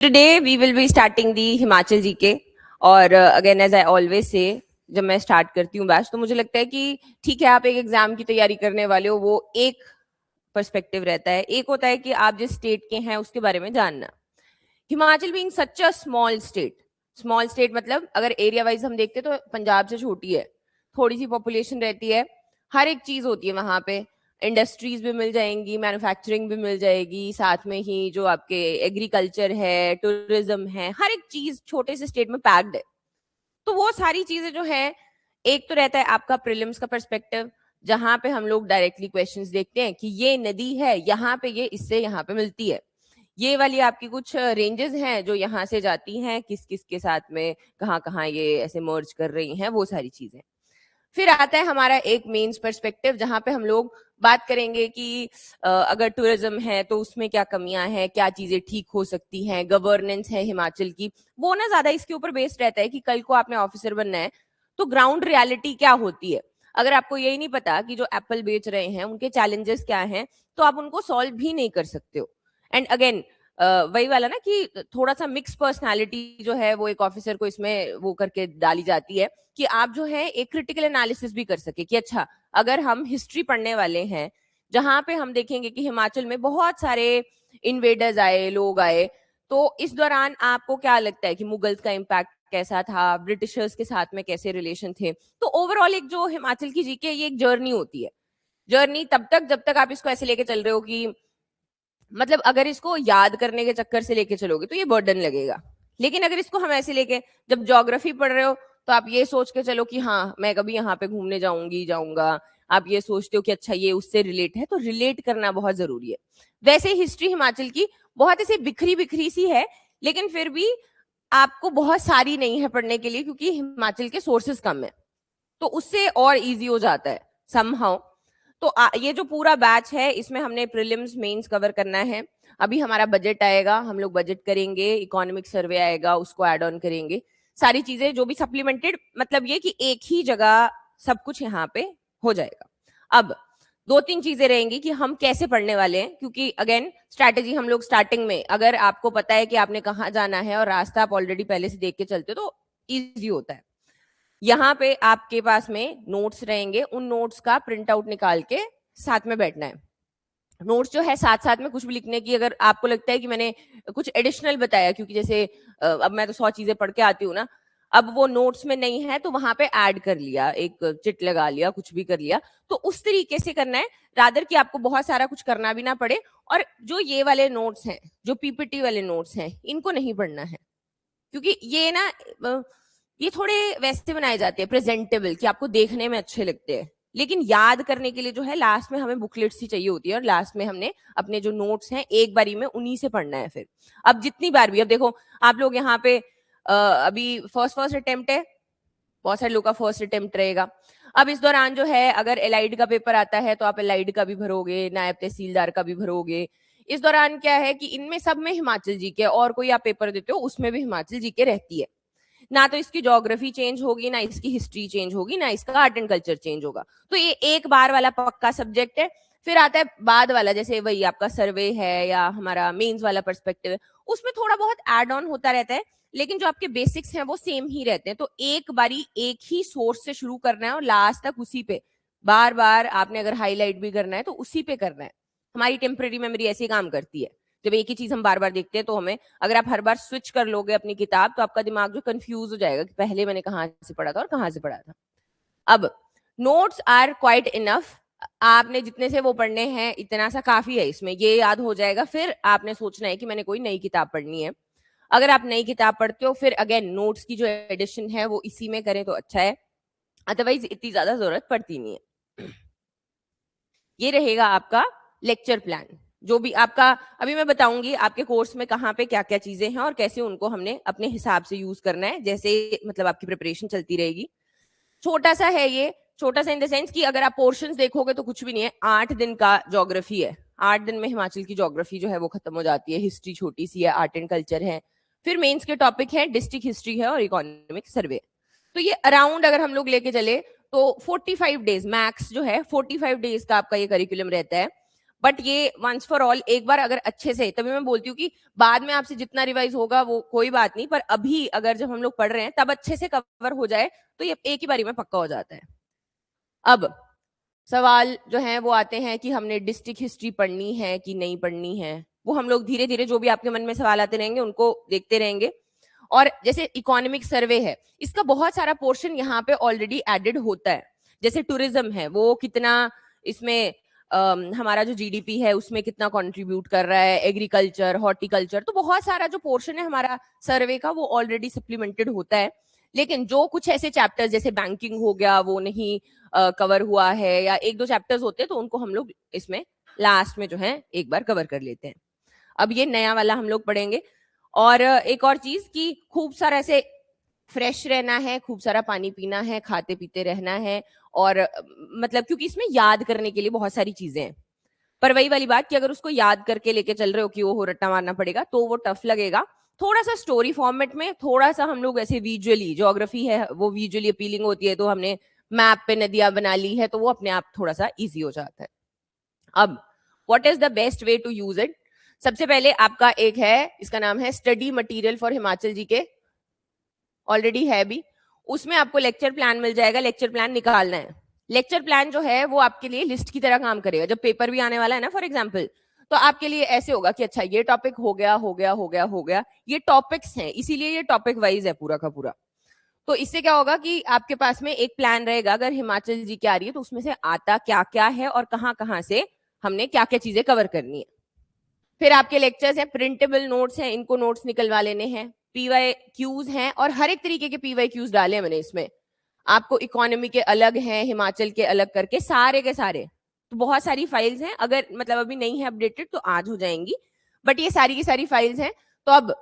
Today we will be starting the Himachal GK और again as I always say जब मैं start करती हूँ बैच तो मुझे लगता है कि ठीक है आप एक एग्जाम की तैयारी करने वाले हो, वो एक पर्सपेक्टिव रहता है। एक होता है कि आप जिस स्टेट के हैं उसके बारे में जानना। Himachal being such a small state मतलब अगर एरिया वाइज हम देखते तो पंजाब से छोटी है, थोड़ी सी पॉपुलेशन रहती है, हर एक चीज होती है वहां पे। इंडस्ट्रीज भी मिल जाएंगी, मैन्युफैक्चरिंग भी मिल जाएगी, साथ में ही जो आपके एग्रीकल्चर है, टूरिज्म है, हर एक चीज छोटे से स्टेट में पैक्ड है। तो वो सारी चीजें जो है, एक तो रहता है आपका प्रीलिम्स का पर्सपेक्टिव, जहां पे हम लोग डायरेक्टली क्वेश्चंस देखते हैं कि ये नदी है यहाँ पे, ये इससे यहाँ पे मिलती है, ये वाली आपकी कुछ रेंजेस हैं जो यहाँ से जाती हैं, किस किस के साथ में कहाँ कहाँ ये ऐसे मर्ज कर रही हैं, वो सारी चीजें। फिर आता है हमारा एक मेंस पर्सपेक्टिव, जहां पे हम लोग बात करेंगे कि अगर टूरिज्म है तो उसमें क्या कमियां हैं, क्या चीजें ठीक हो सकती हैं, गवर्नेंस है हिमाचल की, वो ना ज्यादा इसके ऊपर बेस्ड रहता है कि कल को आपने ऑफिसर बनना है तो ग्राउंड रियलिटी क्या होती है। अगर आपको यही नहीं पता कि जो एप्पल बेच रहे हैं उनके चैलेंजेस क्या हैं, तो आप उनको सॉल्व भी नहीं कर सकते हो। एंड अगेन वही वाला ना कि थोड़ा सा मिक्स पर्सनालिटी जो है वो एक ऑफिसर को इसमें वो करके डाली जाती है कि आप जो है एक क्रिटिकल एनालिसिस भी कर सके कि अच्छा अगर हम हिस्ट्री पढ़ने वाले हैं जहां पे हम देखेंगे कि हिमाचल में बहुत सारे इन्वेडर्स आए, लोग आए, तो इस दौरान आपको क्या लगता है कि मुगल्स का इम्पैक्ट कैसा था, ब्रिटिशर्स के साथ में कैसे रिलेशन थे। तो ओवरऑल एक जो हिमाचल की जीके ये एक जर्नी होती है। जर्नी तब तक जब तक आप इसको ऐसे लेके चल रहे हो कि मतलब अगर इसको याद करने के चक्कर से लेके चलोगे तो ये बर्डन लगेगा। लेकिन अगर इसको हम ऐसे लेके जब ज्योग्राफी पढ़ रहे हो तो आप ये सोच के चलो कि हाँ मैं कभी यहाँ पे घूमने जाऊंगी जाऊंगा, आप ये सोचते हो कि अच्छा ये उससे रिलेट है, तो रिलेट करना बहुत जरूरी है। वैसे हिस्ट्री हिमाचल की बहुत ऐसे बिखरी बिखरी सी है, लेकिन फिर भी आपको बहुत सारी नहीं है पढ़ने के लिए क्योंकि हिमाचल के सोर्सेस कम है, तो उससे और इजी हो जाता है समहाउ। तो ये जो पूरा बैच है इसमें हमने प्रीलिम्स मेंस कवर करना है। अभी हमारा बजट आएगा, हम लोग बजट करेंगे, इकोनॉमिक सर्वे आएगा उसको ऐड ऑन करेंगे, सारी चीजें जो भी सप्लीमेंटेड, मतलब ये कि एक ही जगह सब कुछ यहाँ पे हो जाएगा। अब दो तीन चीजें रहेंगी कि हम कैसे पढ़ने वाले हैं, क्योंकि अगेन स्ट्रैटेजी हम लोग स्टार्टिंग में अगर आपको पता है कि आपने कहाँ जाना है और रास्ता आप ऑलरेडी पहले से देख के चलते हो तो ईजी होता है। यहाँ पे आपके पास में नोट्स रहेंगे, उन नोट्स का प्रिंट आउट निकाल के साथ में बैठना है। नोट्स जो है साथ साथ में कुछ भी लिखने की, अगर आपको लगता है कि मैंने कुछ एडिशनल बताया, क्योंकि जैसे अब मैं तो 100 चीजें पढ़ के आती हूँ ना, अब वो नोट्स में नहीं है तो वहां पे ऐड कर लिया, एक चिट लगा लिया, कुछ भी कर लिया, तो उस तरीके से करना है रादर कि आपको बहुत सारा कुछ करना भी ना पड़े। और जो ये वाले नोट्स हैं, जो पीपीटी वाले नोट्स हैं, इनको नहीं पढ़ना है, क्योंकि ये ना ये थोड़े वैसे बनाए जाते हैं प्रेजेंटेबल कि आपको देखने में अच्छे लगते हैं, लेकिन याद करने के लिए जो है लास्ट में हमें बुकलेट्स ही चाहिए होती है, और लास्ट में हमने अपने जो नोट्स हैं एक बारी में उन्हीं से पढ़ना है। फिर अब जितनी बार भी, अब देखो आप लोग यहाँ पे अभी फर्स्ट अटेम्प्ट है, बहुत सारे लोग का फर्स्ट अटेम्प्ट रहेगा। अब इस दौरान जो है अगर एलाइड का पेपर आता है तो आप एलाइड का भी भरोगे, नायब तहसीलदार का भी भरोगे। इस दौरान क्या है कि इनमें सब में हिमाचल जीके, और कोई आप पेपर देते हो उसमें भी हिमाचल जीके रहती है। ना तो इसकी ज्योग्राफी चेंज होगी, ना इसकी हिस्ट्री चेंज होगी, ना इसका आर्ट एंड कल्चर चेंज होगा, तो ये एक बार वाला पक्का सब्जेक्ट है। फिर आता है बाद वाला, जैसे वही आपका सर्वे है या हमारा मेंस वाला पर्सपेक्टिव है, उसमें थोड़ा बहुत एड ऑन होता रहता है, लेकिन जो आपके बेसिक्स हैं वो सेम ही रहते हैं। तो एक बारी एक ही सोर्स से शुरू करना है और लास्ट तक उसी पे बार बार आपने अगर हाईलाइट भी करना है तो उसी पे करना है। हमारी टेम्पररी मेमोरी ऐसे ही काम करती है, जब एक ही चीज हम बार बार देखते हैं तो हमें, अगर आप हर बार स्विच कर लोगे अपनी किताब तो आपका दिमाग जो कंफ्यूज हो जाएगा कि पहले मैंने कहाँ से पढ़ा था और कहाँ से पढ़ा था। अब नोट्स आर क्वाइट इनफ, आपने जितने से वो पढ़ने हैं इतना सा काफी है, इसमें ये याद हो जाएगा। फिर आपने सोचना है कि मैंने कोई नई किताब पढ़नी है। अगर आप नई किताब पढ़ते हो फिर अगेन नोट्स की जो एडिशन है वो इसी में करें तो अच्छा है, अदरवाइज इतनी ज्यादा जरूरत पड़ती नहीं है। ये रहेगा आपका लेक्चर प्लान, जो भी आपका अभी मैं बताऊंगी आपके कोर्स में कहाँ पे क्या क्या चीजें हैं और कैसे उनको हमने अपने हिसाब से यूज करना है, जैसे मतलब आपकी प्रिपरेशन चलती रहेगी। छोटा सा है ये, छोटा सा इन द सेंस कि अगर आप पोर्शंस देखोगे तो कुछ भी नहीं है, 8 दिन का ज्योग्राफी है, 8 दिन में हिमाचल की ज्योग्राफी जो है वो खत्म हो जाती है। हिस्ट्री छोटी सी है, आर्ट एंड कल्चर है, फिर मेंस के टॉपिक है डिस्ट्रिक्ट हिस्ट्री है और इकोनॉमिक सर्वे। तो ये अराउंड अगर हम लोग लेके चले तो 45 डेज मैक्स जो है, 45 डेज का आपका ये करिकुलम रहता है। बट ये वंस फॉर ऑल एक बार अगर अच्छे से, तभी मैं बोलती हूँ कि बाद में आपसे जितना रिवाइज होगा वो कोई बात नहीं, पर अभी अगर जब हम लोग पढ़ रहे हैं तब अच्छे से कवर हो जाए तो ये एक ही बारी में पक्का हो जाता है। अब सवाल जो है वो आते हैं कि हमने डिस्ट्रिक्ट हिस्ट्री पढ़नी है कि नहीं पढ़नी है। वो हम लोग धीरे धीरे जो भी आपके मन में सवाल आते रहेंगे उनको देखते रहेंगे। और जैसे इकोनॉमिक सर्वे है, इसका बहुत सारा पोर्शन यहाँ पे ऑलरेडी एडेड होता है। जैसे टूरिज्म है, वो कितना इसमें हमारा जो जीडीपी है उसमें कितना कंट्रीब्यूट कर रहा है, एग्रीकल्चर, हॉर्टिकल्चर, तो बहुत सारा जो पोर्शन है हमारा सर्वे का वो ऑलरेडी सप्लीमेंटेड होता है। लेकिन जो कुछ ऐसे चैप्टर्स जैसे बैंकिंग हो गया वो नहीं कवर हुआ है, या एक दो चैप्टर्स होते हैं तो उनको हम लोग इसमें लास्ट में जो है एक बार कवर कर लेते हैं। अब ये नया वाला हम लोग पढ़ेंगे। और एक और चीज कि खूब सारा ऐसे फ्रेश रहना है, खूब सारा पानी पीना है, खाते पीते रहना है, और मतलब क्योंकि इसमें याद करने के लिए बहुत सारी चीजें हैं। पर वही वाली बात कि अगर उसको याद करके लेके चल रहे हो कि वो रट्टा मारना पड़ेगा तो वो टफ लगेगा। थोड़ा सा स्टोरी फॉर्मेट में, थोड़ा सा हम लोग ऐसे विजुअली, ज्योग्राफी है वो विजुअली अपीलिंग होती है, तो हमने मैप पे नदियां बना ली है तो वो अपने आप थोड़ा सा इजी हो जाता है। अब what is the best way to use it? सबसे पहले आपका एक है, इसका नाम है study material for Himachal G K, already है भी। उसमें आपको लेक्चर प्लान मिल जाएगा, लेक्चर प्लान निकालना है। लेक्चर प्लान जो है वो आपके लिए लिस्ट की तरह काम करेगा। जब पेपर भी आने वाला है ना फॉर एग्जाम्पल, तो आपके लिए ऐसे होगा कि अच्छा ये टॉपिक हो गया हो गया हो गया हो गया, ये टॉपिक्स हैं इसीलिए ये टॉपिक वाइज है पूरा का पूरा। तो इससे क्या होगा कि आपके पास में एक प्लान रहेगा, अगर हिमाचल जी की आ रही है तो उसमें से आता क्या क्या है और कहाँ कहाँ से हमने क्या क्या चीजें कवर करनी है। फिर आपके लेक्चर्स हैं, प्रिंटेबल नोट्स हैं, इनको नोट्स निकलवा लेने हैं। पीवाई क्यूज हैं, और हर एक तरीके के पीवाई क्यूज डाले हैं मैंने इसमें। आपको इकोनॉमी के अलग हैं, हिमाचल के अलग करके सारे के सारे। तो बहुत सारी फाइल्स हैं, अगर मतलब अभी नहीं है अपडेटेड तो आज हो जाएंगी, बट ये सारी की सारी फाइल्स हैं। तो अब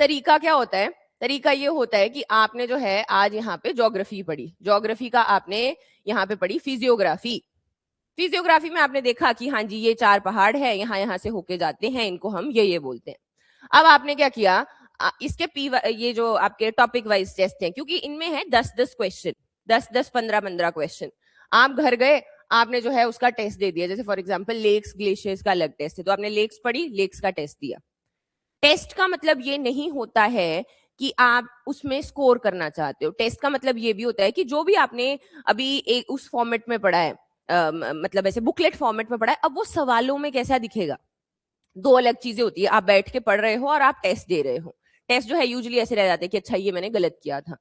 तरीका क्या होता है? तरीका ये होता है कि आपने जो है आज यहाँ पे ज्योग्राफी पढ़ी, ज्योग्राफी का आपने यहाँ पे पढ़ी फिजियोग्राफी। फिजियोग्राफी में आपने देखा कि हाँ जी ये 4 पहाड़ है, यहाँ यहाँ से होके जाते हैं, इनको हम ये बोलते हैं। अब आपने क्या किया, इसके ये जो आपके टॉपिक वाइज टेस्ट हैं, क्योंकि इनमें है 10-10 क्वेश्चन, 10-10 15-15 क्वेश्चन। आप घर गए, आपने जो है उसका टेस्ट दे दिया। जैसे फॉर एग्जाम्पल लेक्स ग्लेशियर्स का अलग टेस्ट है, तो आपने लेक्स पढ़ी, लेक्स का टेस्ट दिया। टेस्ट का मतलब ये नहीं होता है कि आप उसमें स्कोर करना चाहते हो। टेस्ट का मतलब ये भी होता है कि जो भी आपने अभी एक उस फॉर्मेट में पढ़ा है, मतलब ऐसे बुकलेट फॉर्मेट में पढ़ा है, अब वो सवालों में कैसा दिखेगा। दो अलग चीजें होती है, आप बैठ के पढ़ रहे हो और आप टेस्ट दे रहे हो। टेस्ट जो है यूजुअली ऐसे रह जाते हैं कि अच्छा ये मैंने गलत किया था।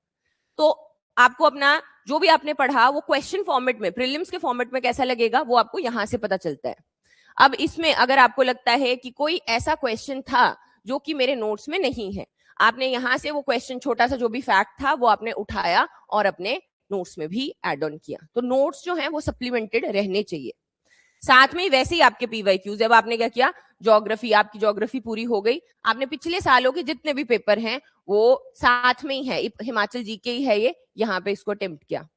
तो आपको अपना जो भी आपने पढ़ा वो क्वेश्चन फॉर्मेट में, प्रीलिम्स के फॉर्मेट में कैसा लगेगा वो आपको यहां से पता चलता है। अब इसमें अगर आपको लगता है कि कोई ऐसा क्वेश्चन था जो कि मेरे नोट्स में नहीं है, आपने यहां से वो क्वेश्चन, छोटा सा जो भी फैक्ट था वो आपने उठाया और अपने नोट्स में भी एड ऑन किया। तो नोट्स जो है वो सप्लीमेंटेड रहने चाहिए। साथ में वैसे ही आपके पीवाईक्यूज, जब आपने क्या किया, ज्योग्राफी, आपकी ज्योग्राफी पूरी हो गई, आपने पिछले सालों के जितने भी पेपर हैं वो साथ में ही है, हिमाचल जीके ही है ये, यहाँ पे इसको अटेम्प्ट किया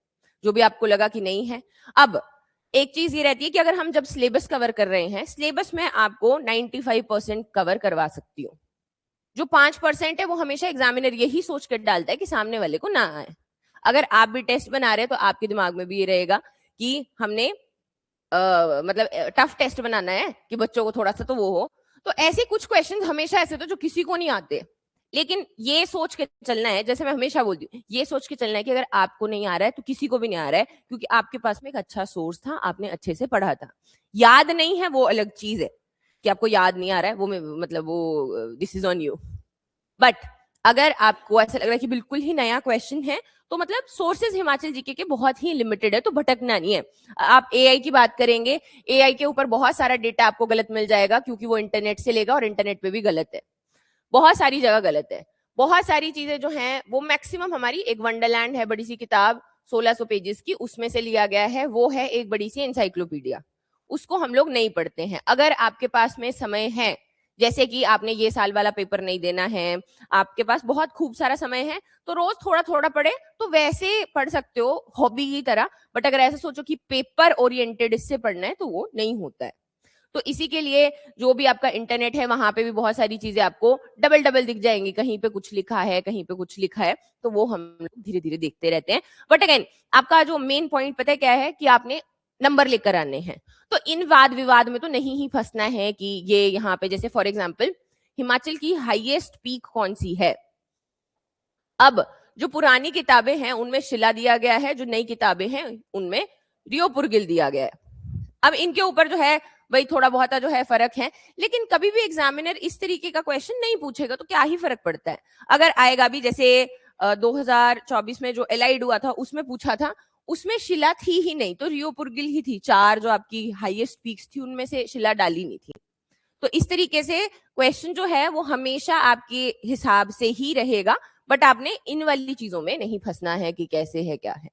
जो भी आपको लगा कि नहीं है। अब एक चीज ये रहती है कि अगर हम जब सिलेबस कवर कर रहे हैं, सिलेबस में आपको 95% कवर करवा सकती हूँ। जो 5% है वो हमेशा एग्जामिनर यही सोच कर डालता है कि सामने वाले को ना आए। अगर आप भी टेस्ट बना रहे हैं तो आपके दिमाग में भी ये रहेगा कि हमने मतलब टफ टेस्ट बनाना है कि बच्चों को थोड़ा सा तो वो हो। तो ऐसे कुछ क्वेश्चन हमेशा ऐसे तो जो किसी को नहीं आते, लेकिन ये सोच के चलना है, जैसे मैं हमेशा बोलती हूँ, ये सोच के चलना है कि अगर आपको नहीं आ रहा है तो किसी को भी नहीं आ रहा है, क्योंकि आपके पास में एक अच्छा सोर्स था, आपने अच्छे से पढ़ा था। याद नहीं है वो अलग चीज है, कि आपको याद नहीं आ रहा है, वो मतलब वो this is on you. But अगर आपको ऐसा लग रहा है कि बिल्कुल ही नया क्वेश्चन है, तो मतलब सोर्सेज हिमाचल जीके के बहुत ही लिमिटेड है, तो भटकना नहीं है। आप एआई की बात करेंगे, एआई के ऊपर बहुत सारा डेटा आपको गलत मिल जाएगा, क्योंकि वो इंटरनेट से लेगा और इंटरनेट पे भी गलत है, बहुत सारी जगह गलत है। बहुत सारी चीजें जो हैं वो मैक्सिमम, हमारी एक वंडरलैंड है बड़ी सी किताब 1600 पेजेस की, उसमें से लिया गया है, वो है एक बड़ी सी एनसाइक्लोपीडिया, उसको हम लोग नहीं पढ़ते हैं। अगर आपके पास में समय है, जैसे कि आपने ये साल वाला पेपर नहीं देना है, आपके पास बहुत खूब सारा समय है, तो रोज थोड़ा थोड़ा पढ़े, तो वैसे पढ़ सकते हो हॉबी की तरह। बट अगर ऐसा सोचो कि पेपर ओरिएंटेड इससे पढ़ना है, तो वो नहीं होता है। तो इसी के लिए जो भी आपका इंटरनेट है वहां पे भी बहुत सारी चीजें आपको डबल डबल दिख जाएंगी, कहीं पे कुछ लिखा है, कहीं पे कुछ लिखा है, तो वो हम लोग धीरे धीरे देखते रहते हैं। बट अगेन आपका जो मेन पॉइंट पता है क्या है, कि आपने नंबर लेकर आने हैं। तो इन वाद विवाद में तो नहीं ही फंसना है कि ये यहाँ पे जैसे फॉर एग्जाम्पल हिमाचल की हाईएस्ट पीक कौन सी है। अब जो पुरानी किताबें हैं उनमें शिला दिया गया है, जो नई किताबें हैं उनमें रियोपुरगिल दिया गया है। अब इनके ऊपर जो है वही थोड़ा बहुत जो है फर्क है, लेकिन कभी भी एग्जामिनर इस तरीके का क्वेश्चन नहीं पूछेगा तो क्या ही फर्क पड़ता है। अगर आएगा भी जैसे 2024 में जो एलाइड हुआ था उसमें पूछा था, उसमें शिला थी ही नहीं, तो रियोपुरगिल ही थी। 4 जो आपकी हाईएस्ट पीक्स थी उनमें से शिला डाली नहीं थी। तो इस तरीके से क्वेश्चन जो है वो हमेशा आपके हिसाब से ही रहेगा, बट आपने इन वाली चीजों में नहीं फंसना है कि कैसे है क्या है।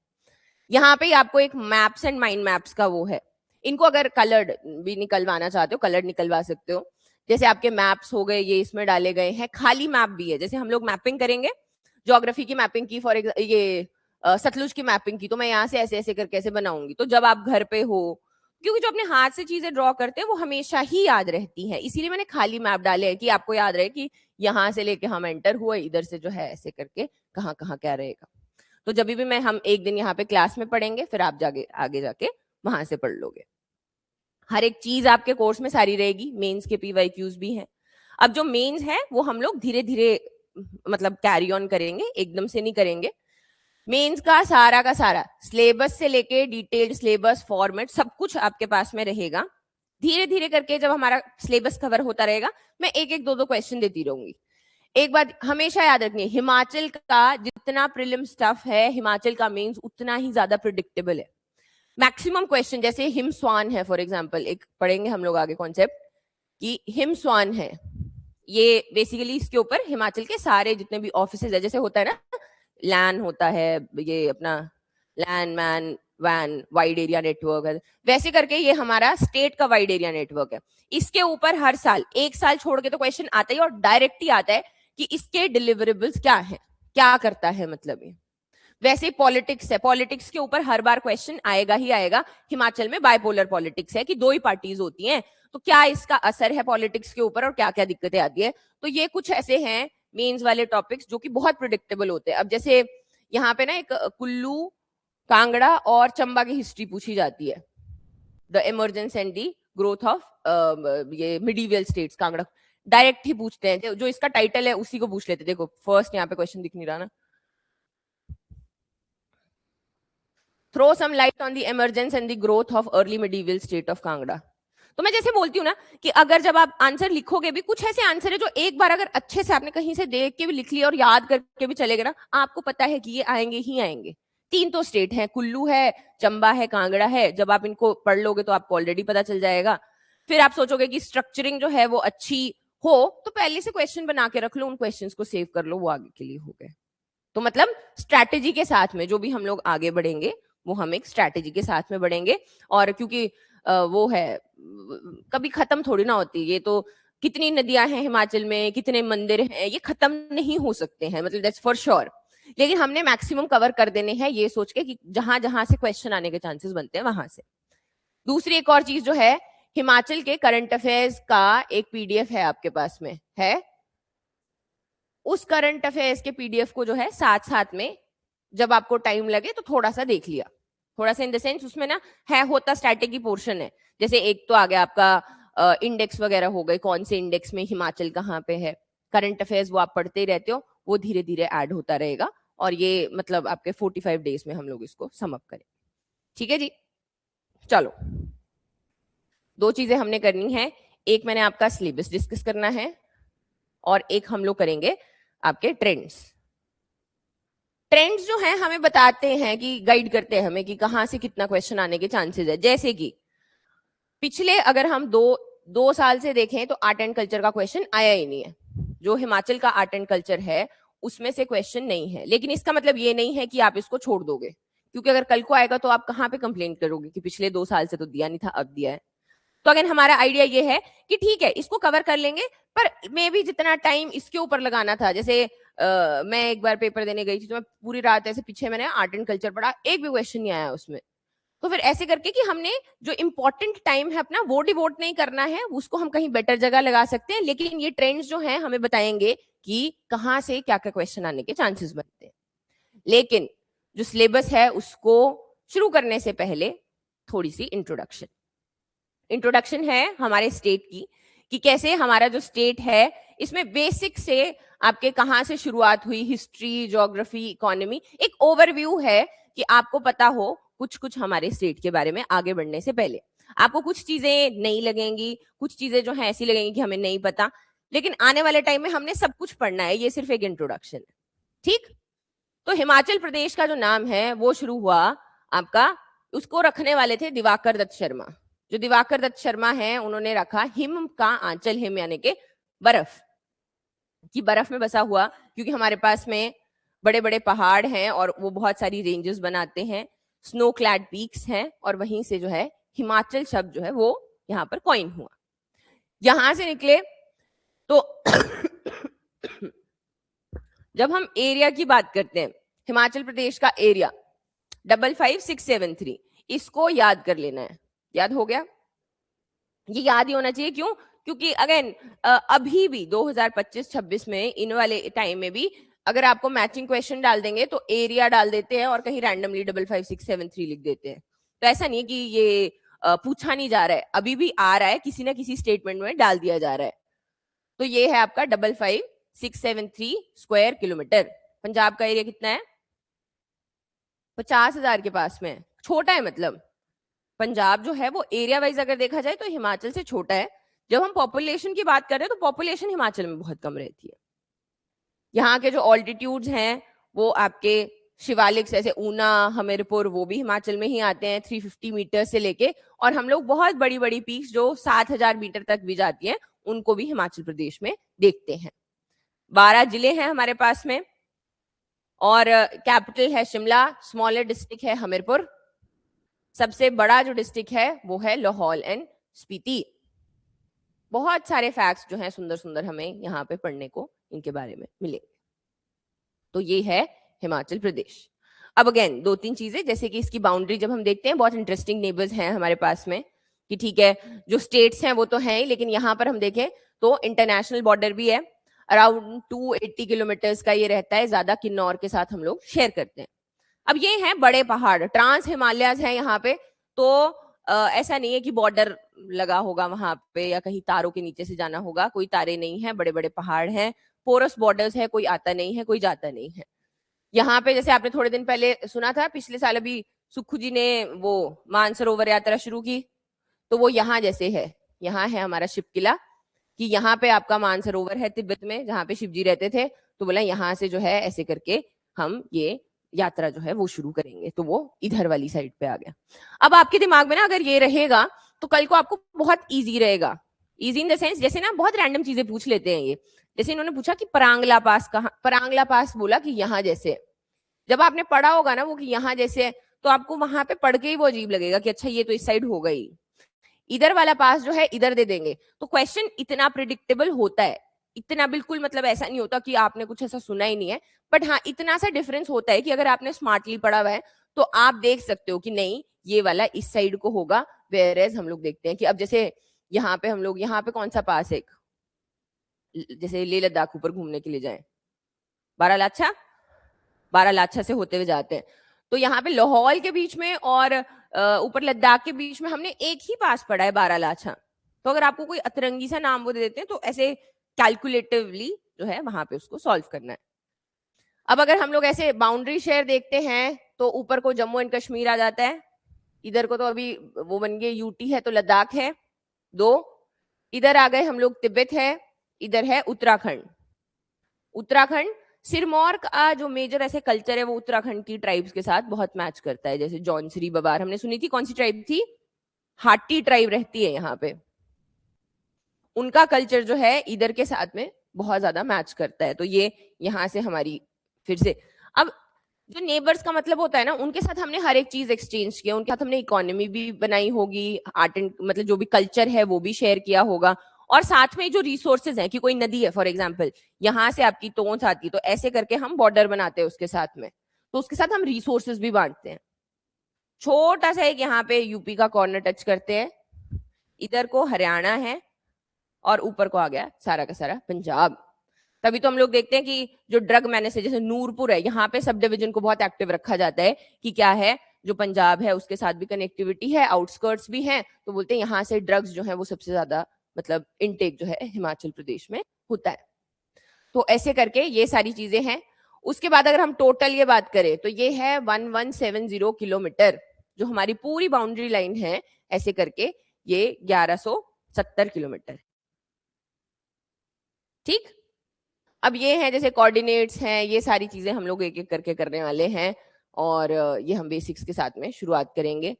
यहाँ पे आपको एक मैप्स एंड माइंड मैप्स का वो है, इनको अगर कलर्ड भी निकलवाना चाहते हो कलर्ड निकलवा सकते हो। जैसे आपके मैप्स हो गए ये इसमें डाले गए हैं, खाली मैप भी है। जैसे हम लोग मैपिंग करेंगे, ज्योग्राफी की मैपिंग की फॉर ये सतलुज की मैपिंग की, तो मैं यहाँ से ऐसे ऐसे करके ऐसे बनाऊंगी। तो जब आप घर पे हो, क्योंकि जो अपने हाथ से चीजें ड्रॉ करते हैं वो हमेशा ही याद रहती हैं, इसीलिए मैंने खाली मैप डाले हैं कि आपको याद रहे कि यहाँ से लेके हम एंटर हुए, इधर से जो है ऐसे करके कहाँ कहाँ क्या रहेगा। तो जब भी मैं हम एक दिन यहाँ पे क्लास में पढ़ेंगे, फिर आप जाके आगे जाके वहां से पढ़ लोगे। हर एक चीज आपके कोर्स में सारी रहेगी, मेंस के पीवाईक्यूज भी हैं। अब जो मेंस है वो हम लोग धीरे धीरे मतलब कैरी ऑन करेंगे, एकदम से नहीं करेंगे। मेंस का सारा सिलेबस से लेके डिटेल्ड सिलेबस फॉर्मेट सब कुछ आपके पास में रहेगा। धीरे धीरे करके जब हमारा सिलेबस कवर होता रहेगा, मैं एक एक दो दो क्वेश्चन देती रहूंगी। एक बात हमेशा याद रखनी है, हिमाचल का जितना प्रीलिम स्टफ है, हिमाचल का मेंस उतना ही ज्यादा प्रिडिक्टेबल है। मैक्सिमम क्वेश्चन जैसे हिम स्वान है फॉर एग्जांपल, एक पढ़ेंगे हम लोग आगे कॉन्सेप्ट कि हिम स्वान है, ये बेसिकली इसके ऊपर हिमाचल के सारे जितने भी ऑफिसेज है, जैसे होता है ना लैन होता है, ये अपना लैन मैन वैन वाइड एरिया नेटवर्क है, वैसे करके ये हमारा स्टेट का वाइड एरिया नेटवर्क है। इसके ऊपर हर साल एक साल छोड़ के तो क्वेश्चन आता ही, और डायरेक्ट ही आता है कि इसके डिलीवरेबल्स क्या है, क्या करता है मतलब ये। वैसे ही पॉलिटिक्स है, पॉलिटिक्स के ऊपर हर बार क्वेश्चन आएगा ही आएगा। हिमाचल में बाइपोलर पॉलिटिक्स है कि दो ही पार्टीज होती हैं, तो क्या इसका असर है पॉलिटिक्स के ऊपर और क्या क्या दिक्कतें आती है। तो ये कुछ ऐसे हैं मेंस वाले टॉपिक्स जो कि बहुत प्रिडिक्टेबल होते हैं। अब जैसे यहाँ पे ना एक कुल्लू, कांगड़ा और चंबा की हिस्ट्री पूछी जाती है, the emergence and the growth of ये मिडीवियल स्टेट्स कांगड़ा, डायरेक्ट ही पूछते हैं। जो इसका टाइटल है उसी को पूछ लेते। देखो फर्स्ट यहाँ पे क्वेश्चन दिख नहीं रहा ना, throw some light on the emergence and the growth of early medieval state of Kangra. तो मैं जैसे बोलती हूँ ना कि अगर जब आप आंसर लिखोगे भी, कुछ ऐसे आंसर है जो एक बार अगर अच्छे से आपने कहीं से देख के भी लिख लिया और याद करके भी चले गए ना, आपको पता है कि ये आएंगे ही आएंगे। 3 तो स्टेट है, कुल्लू है, चंबा है, कांगड़ा है। जब आप इनको पढ़ लोगे तो आपको ऑलरेडी पता चल जाएगा। फिर आप सोचोगे कि स्ट्रक्चरिंग जो है वो अच्छी हो, तो पहले से क्वेश्चन बना के रख लो, उन क्वेश्चंस को सेव कर लो, वो आगे के लिए हो गए। तो मतलब स्ट्रैटेजी के साथ में जो भी हम लोग आगे बढ़ेंगे वो हम एक स्ट्रैटेजी के साथ में बढ़ेंगे। और क्योंकि वो है कभी खत्म थोड़ी ना होती, ये तो कितनी नदियां हैं हिमाचल में, कितने मंदिर हैं, ये खत्म नहीं हो सकते हैं, मतलब दैट्स फॉर श्योर। लेकिन हमने मैक्सिमम कवर कर देने हैं ये सोच के कि जहां जहां से क्वेश्चन आने के चांसेस बनते हैं वहां से। दूसरी एक और चीज जो है, हिमाचल के करंट अफेयर्स का एक पीडीएफ है आपके पास में है। उस करंट अफेयर्स के पीडीएफ को जो है साथ साथ में जब आपको टाइम लगे तो थोड़ा सा देख लिया। थोड़ा सा इन द सेंस उसमें ना है होता स्ट्रैटेजी पोर्शन है। जैसे एक तो आ गया आपका इंडेक्स वगैरह हो गए, कौन से इंडेक्स में हिमाचल कहाँ पे है। करंट अफेयर्स वो आप पढ़ते ही रहते हो, वो धीरे धीरे ऐड होता रहेगा। और ये मतलब आपके 45 डेज में हम लोग इसको सम अप करें। ठीक है जी, चलो 2 चीजें हमने करनी है। एक मैंने आपका सिलेबस डिस्कस करना है, और एक हम लोग करेंगे आपके ट्रेंड्स। ट्रेंड्स जो हैं हमें बताते हैं कि गाइड करते हैं हमें कि कहां से कितना क्वेश्चन आने के चांसेस है। जैसे कि पिछले अगर हम दो साल से देखें तो आर्ट एंड कल्चर का क्वेश्चन आया ही नहीं है। जो हिमाचल का आर्ट एंड कल्चर है उसमें से क्वेश्चन नहीं है, लेकिन इसका मतलब ये नहीं है कि आप इसको छोड़ दोगे, क्योंकि अगर कल को आएगा तो आप कहाँ पे कंप्लेन करोगे कि पिछले 2 साल से तो दिया नहीं था अब दिया है। तो अगर हमारा आइडिया ये है कि ठीक है इसको कवर कर लेंगे, पर मे भी जितना टाइम इसके ऊपर लगाना था, जैसे मैं एक बार पेपर देने गई थी तो मैं पूरी रात ऐसे पीछे मैंने आर्ट एंड कल्चर पढ़ा, एक भी क्वेश्चन नहीं आया उसमें। तो फिर ऐसे करके कि हमने जो इंपॉर्टेंट टाइम है अपना वो डिवोट नहीं करना है, उसको हम कहीं बेटर जगह लगा सकते हैं। लेकिन ये ट्रेंड्स जो हैं हमें बताएंगे कि कहाँ से क्या क्या क्वेश्चन आने के चांसेस बनते हैं। लेकिन जो सिलेबस है उसको शुरू करने से पहले थोड़ी सी इंट्रोडक्शन है हमारे स्टेट की, कि कैसे हमारा जो स्टेट है इसमें बेसिक से आपके कहाँ से शुरुआत हुई, हिस्ट्री, ज्योग्राफी, इकोनॉमी, एक ओवरव्यू है कि आपको पता हो कुछ कुछ हमारे स्टेट के बारे में आगे बढ़ने से पहले। आपको कुछ चीजें नहीं लगेंगी, कुछ चीजें जो है ऐसी लगेंगी कि हमें नहीं पता, लेकिन आने वाले टाइम में हमने सब कुछ पढ़ना है, ये सिर्फ एक इंट्रोडक्शन है। ठीक, तो हिमाचल प्रदेश का जो नाम है वो शुरू हुआ आपका, उसको रखने वाले थे दिवाकर दत्त शर्मा। जो दिवाकर दत्त शर्मा है उन्होंने रखा हिम का आंचल, हिम यानी के बर्फ की, बर्फ में बसा हुआ, क्योंकि हमारे पास में बड़े बड़े पहाड़ हैं और वो बहुत सारी रेंजेस बनाते हैं, स्नो क्लैड पीक्स हैं, और वहीं से जो है हिमाचल शब्द जो है वो यहाँ पर कॉइन हुआ, यहां से निकले। तो जब हम एरिया की बात करते हैं, हिमाचल प्रदेश का एरिया 55673, इसको याद कर लेना है। याद हो गया? ये याद ही होना चाहिए। क्यों? क्योंकि अगेन अभी भी 2025-26 में इन वाले टाइम में भी अगर आपको मैचिंग क्वेश्चन डाल देंगे तो एरिया डाल देते हैं और कहीं रैंडमली 55673 लिख देते हैं। तो ऐसा नहीं है कि ये पूछा नहीं जा रहा है, अभी भी आ रहा है, किसी ना किसी स्टेटमेंट में डाल दिया जा रहा है। तो ये है आपका 55673 स्क्वायर किलोमीटर। पंजाब का एरिया कितना है? 50,000 के पास में, छोटा है। मतलब पंजाब जो है वो एरिया वाइज अगर देखा जाए तो हिमाचल से छोटा है। जब हम पॉपुलेशन की बात कर रहे हैं तो पॉपुलेशन हिमाचल में बहुत कम रहती है। यहाँ के जो ऑल्टीट्यूड्स हैं वो आपके शिवालिक जैसे ऊना, हमीरपुर, वो भी हिमाचल में ही आते हैं 350 मीटर से लेके, और हम लोग बहुत बड़ी बड़ी पीक्स जो 7,000 मीटर तक भी जाती हैं उनको भी हिमाचल प्रदेश में देखते हैं। 12 जिले हैं हमारे पास में, और कैपिटल है शिमला, स्मॉलर डिस्ट्रिक्ट है हमीरपुर, सबसे बड़ा जो डिस्ट्रिक्ट है वो है लाहौल एंड स्पीति। बहुत सारे फैक्ट्स जो हैं सुंदर सुंदर हमें यहाँ पे पढ़ने को इनके बारे में मिलेंगे। तो ये है हिमाचल प्रदेश। अब अगेन 2-3 चीजें, जैसे कि इसकी बाउंड्री जब हम देखते हैं, बहुत इंटरेस्टिंग नेबर्स हैं हमारे पास में, कि ठीक है जो स्टेट्स हैं वो तो हैं ही, लेकिन यहाँ पर हम देखें तो इंटरनेशनल बॉर्डर भी है। अराउंड 280 किलोमीटर्स का ये रहता है, ज्यादा किन्नौर के साथ हम लोग शेयर करते हैं। अब ये हैं बड़े पहाड़, ट्रांस हिमालयाज हैं यहाँ पे, तो ऐसा नहीं है कि बॉर्डर लगा होगा वहां पे या कहीं तारों के नीचे से जाना होगा, कोई तारे नहीं है, बड़े बड़े पहाड़ हैं, पोरस बॉर्डर्स है, कोई आता नहीं है, कोई जाता नहीं है। यहाँ पे जैसे आपने थोड़े दिन पहले सुना था, पिछले साल अभी सुक्खू जी ने वो मानसरोवर यात्रा शुरू की, तो वो यहाँ जैसे है, यहाँ है हमारा शिव किला, कि यहाँ पे आपका मानसरोवर है तिब्बत में जहाँ पे शिव जी रहते थे, तो बोला यहाँ से जो है ऐसे करके हम ये यात्रा जो है वो शुरू करेंगे, तो वो इधर वाली साइड पे आ गया। अब आपके दिमाग में ना अगर ये रहेगा तो कल को आपको बहुत इजी रहेगा। इजी इन द सेंस, जैसे ना बहुत रैंडम चीजें पूछ लेते हैं ये, जैसे इन्होंने पूछा कि परांगला पास कहाँ, परांगला पास बोला कि यहाँ जैसे। जब आपने पढ़ा होगा ना वो कि यहाँ जैसे, तो आपको वहां पे पढ़ के ही वो अजीब लगेगा कि अच्छा ये तो इस साइड हो गई, इधर वाला पास जो है इधर दे देंगे। तो क्वेश्चन इतना प्रिडिक्टेबल होता है, इतना बिल्कुल मतलब ऐसा नहीं होता कि आपने कुछ ऐसा सुना ही नहीं है, बट हाँ इतना सा डिफरेंस होता है कि अगर आपने स्मार्टली पढ़ा हुआ है तो आप देख सकते हो कि नहीं ये वाला इस साइड को होगा। वेयरएज हम लोग देखते हैं कि अब जैसे यहाँ पे हम लोग, यहाँ पे कौन सा पास है, जैसे लेह लद्दाख ऊपर घूमने के लिए जाए, बारालाचा, बारालाचा से होते हुए जाते हैं, तो यहाँ पे लाहौल के बीच में और ऊपर लद्दाख के बीच में हमने एक ही पास पढ़ा है, बारालाचा। तो अगर आपको कोई अतरंगी सा नाम वो दे देते हैं तो ऐसे कैलकुलेटिवली जो है वहां पे उसको सॉल्व करना है। अब अगर हम लोग ऐसे बाउंड्री शेयर देखते हैं तो ऊपर को जम्मू एंड कश्मीर आ जाता है, इधर को तो अभी वो बन गए यूटी है, तो लद्दाख है 2, इधर आ गए हम लोग तिब्बत है, इधर है उत्तराखंड। उत्तराखंड सिरमौर का जो मेजर ऐसे कल्चर है वो उत्तराखंड की ट्राइब्स के साथ बहुत मैच करता है, जैसे जौनसरी बबार हमने सुनी थी, कौन सी ट्राइब थी? हाटी ट्राइब रहती है यहाँ पे, उनका कल्चर जो है इधर के साथ में बहुत ज्यादा मैच करता है। तो ये यहाँ से हमारी फिर से, अब जो नेबर्स का मतलब होता है ना, उनके साथ हमने हर एक चीज एक्सचेंज किया, उनके साथ हमने इकोनॉमी भी बनाई होगी, आर्ट एंड मतलब जो भी कल्चर है वो भी शेयर किया होगा, और साथ में जो रिसोर्सेज हैं कि कोई नदी है फॉर एग्जाम्पल, यहाँ से आपकी तोंस आती है, तो ऐसे करके हम बॉर्डर बनाते हैं उसके साथ में, तो उसके साथ हम रिसोर्सेज भी बांटते हैं। छोटा सा एक यहाँ पे यूपी का कॉर्नर टच करते हैं, इधर को हरियाणा है और ऊपर को आ गया सारा का सारा पंजाब। तभी तो हम लोग देखते हैं कि जो ड्रग मैनेज है, जैसे नूरपुर है, यहाँ पे सब डिविजन को बहुत एक्टिव रखा जाता है कि क्या है, जो पंजाब है उसके साथ भी कनेक्टिविटी है, आउटस्कर्ट्स भी हैं, तो बोलते हैं यहाँ से ड्रग्स जो है वो सबसे ज्यादा मतलब इनटेक जो है हिमाचल प्रदेश में होता है। तो ऐसे करके ये सारी चीजें हैं। उसके बाद अगर हम टोटल ये बात करें तो ये है 1170 किलोमीटर जो हमारी पूरी बाउंड्री लाइन है, ऐसे करके ये 1170 किलोमीटर। ठीक, अब ये है जैसे कोऑर्डिनेट्स हैं, ये सारी चीजें हम लोग एक एक करके करने वाले हैं और ये हम बेसिक्स के साथ में शुरुआत करेंगे।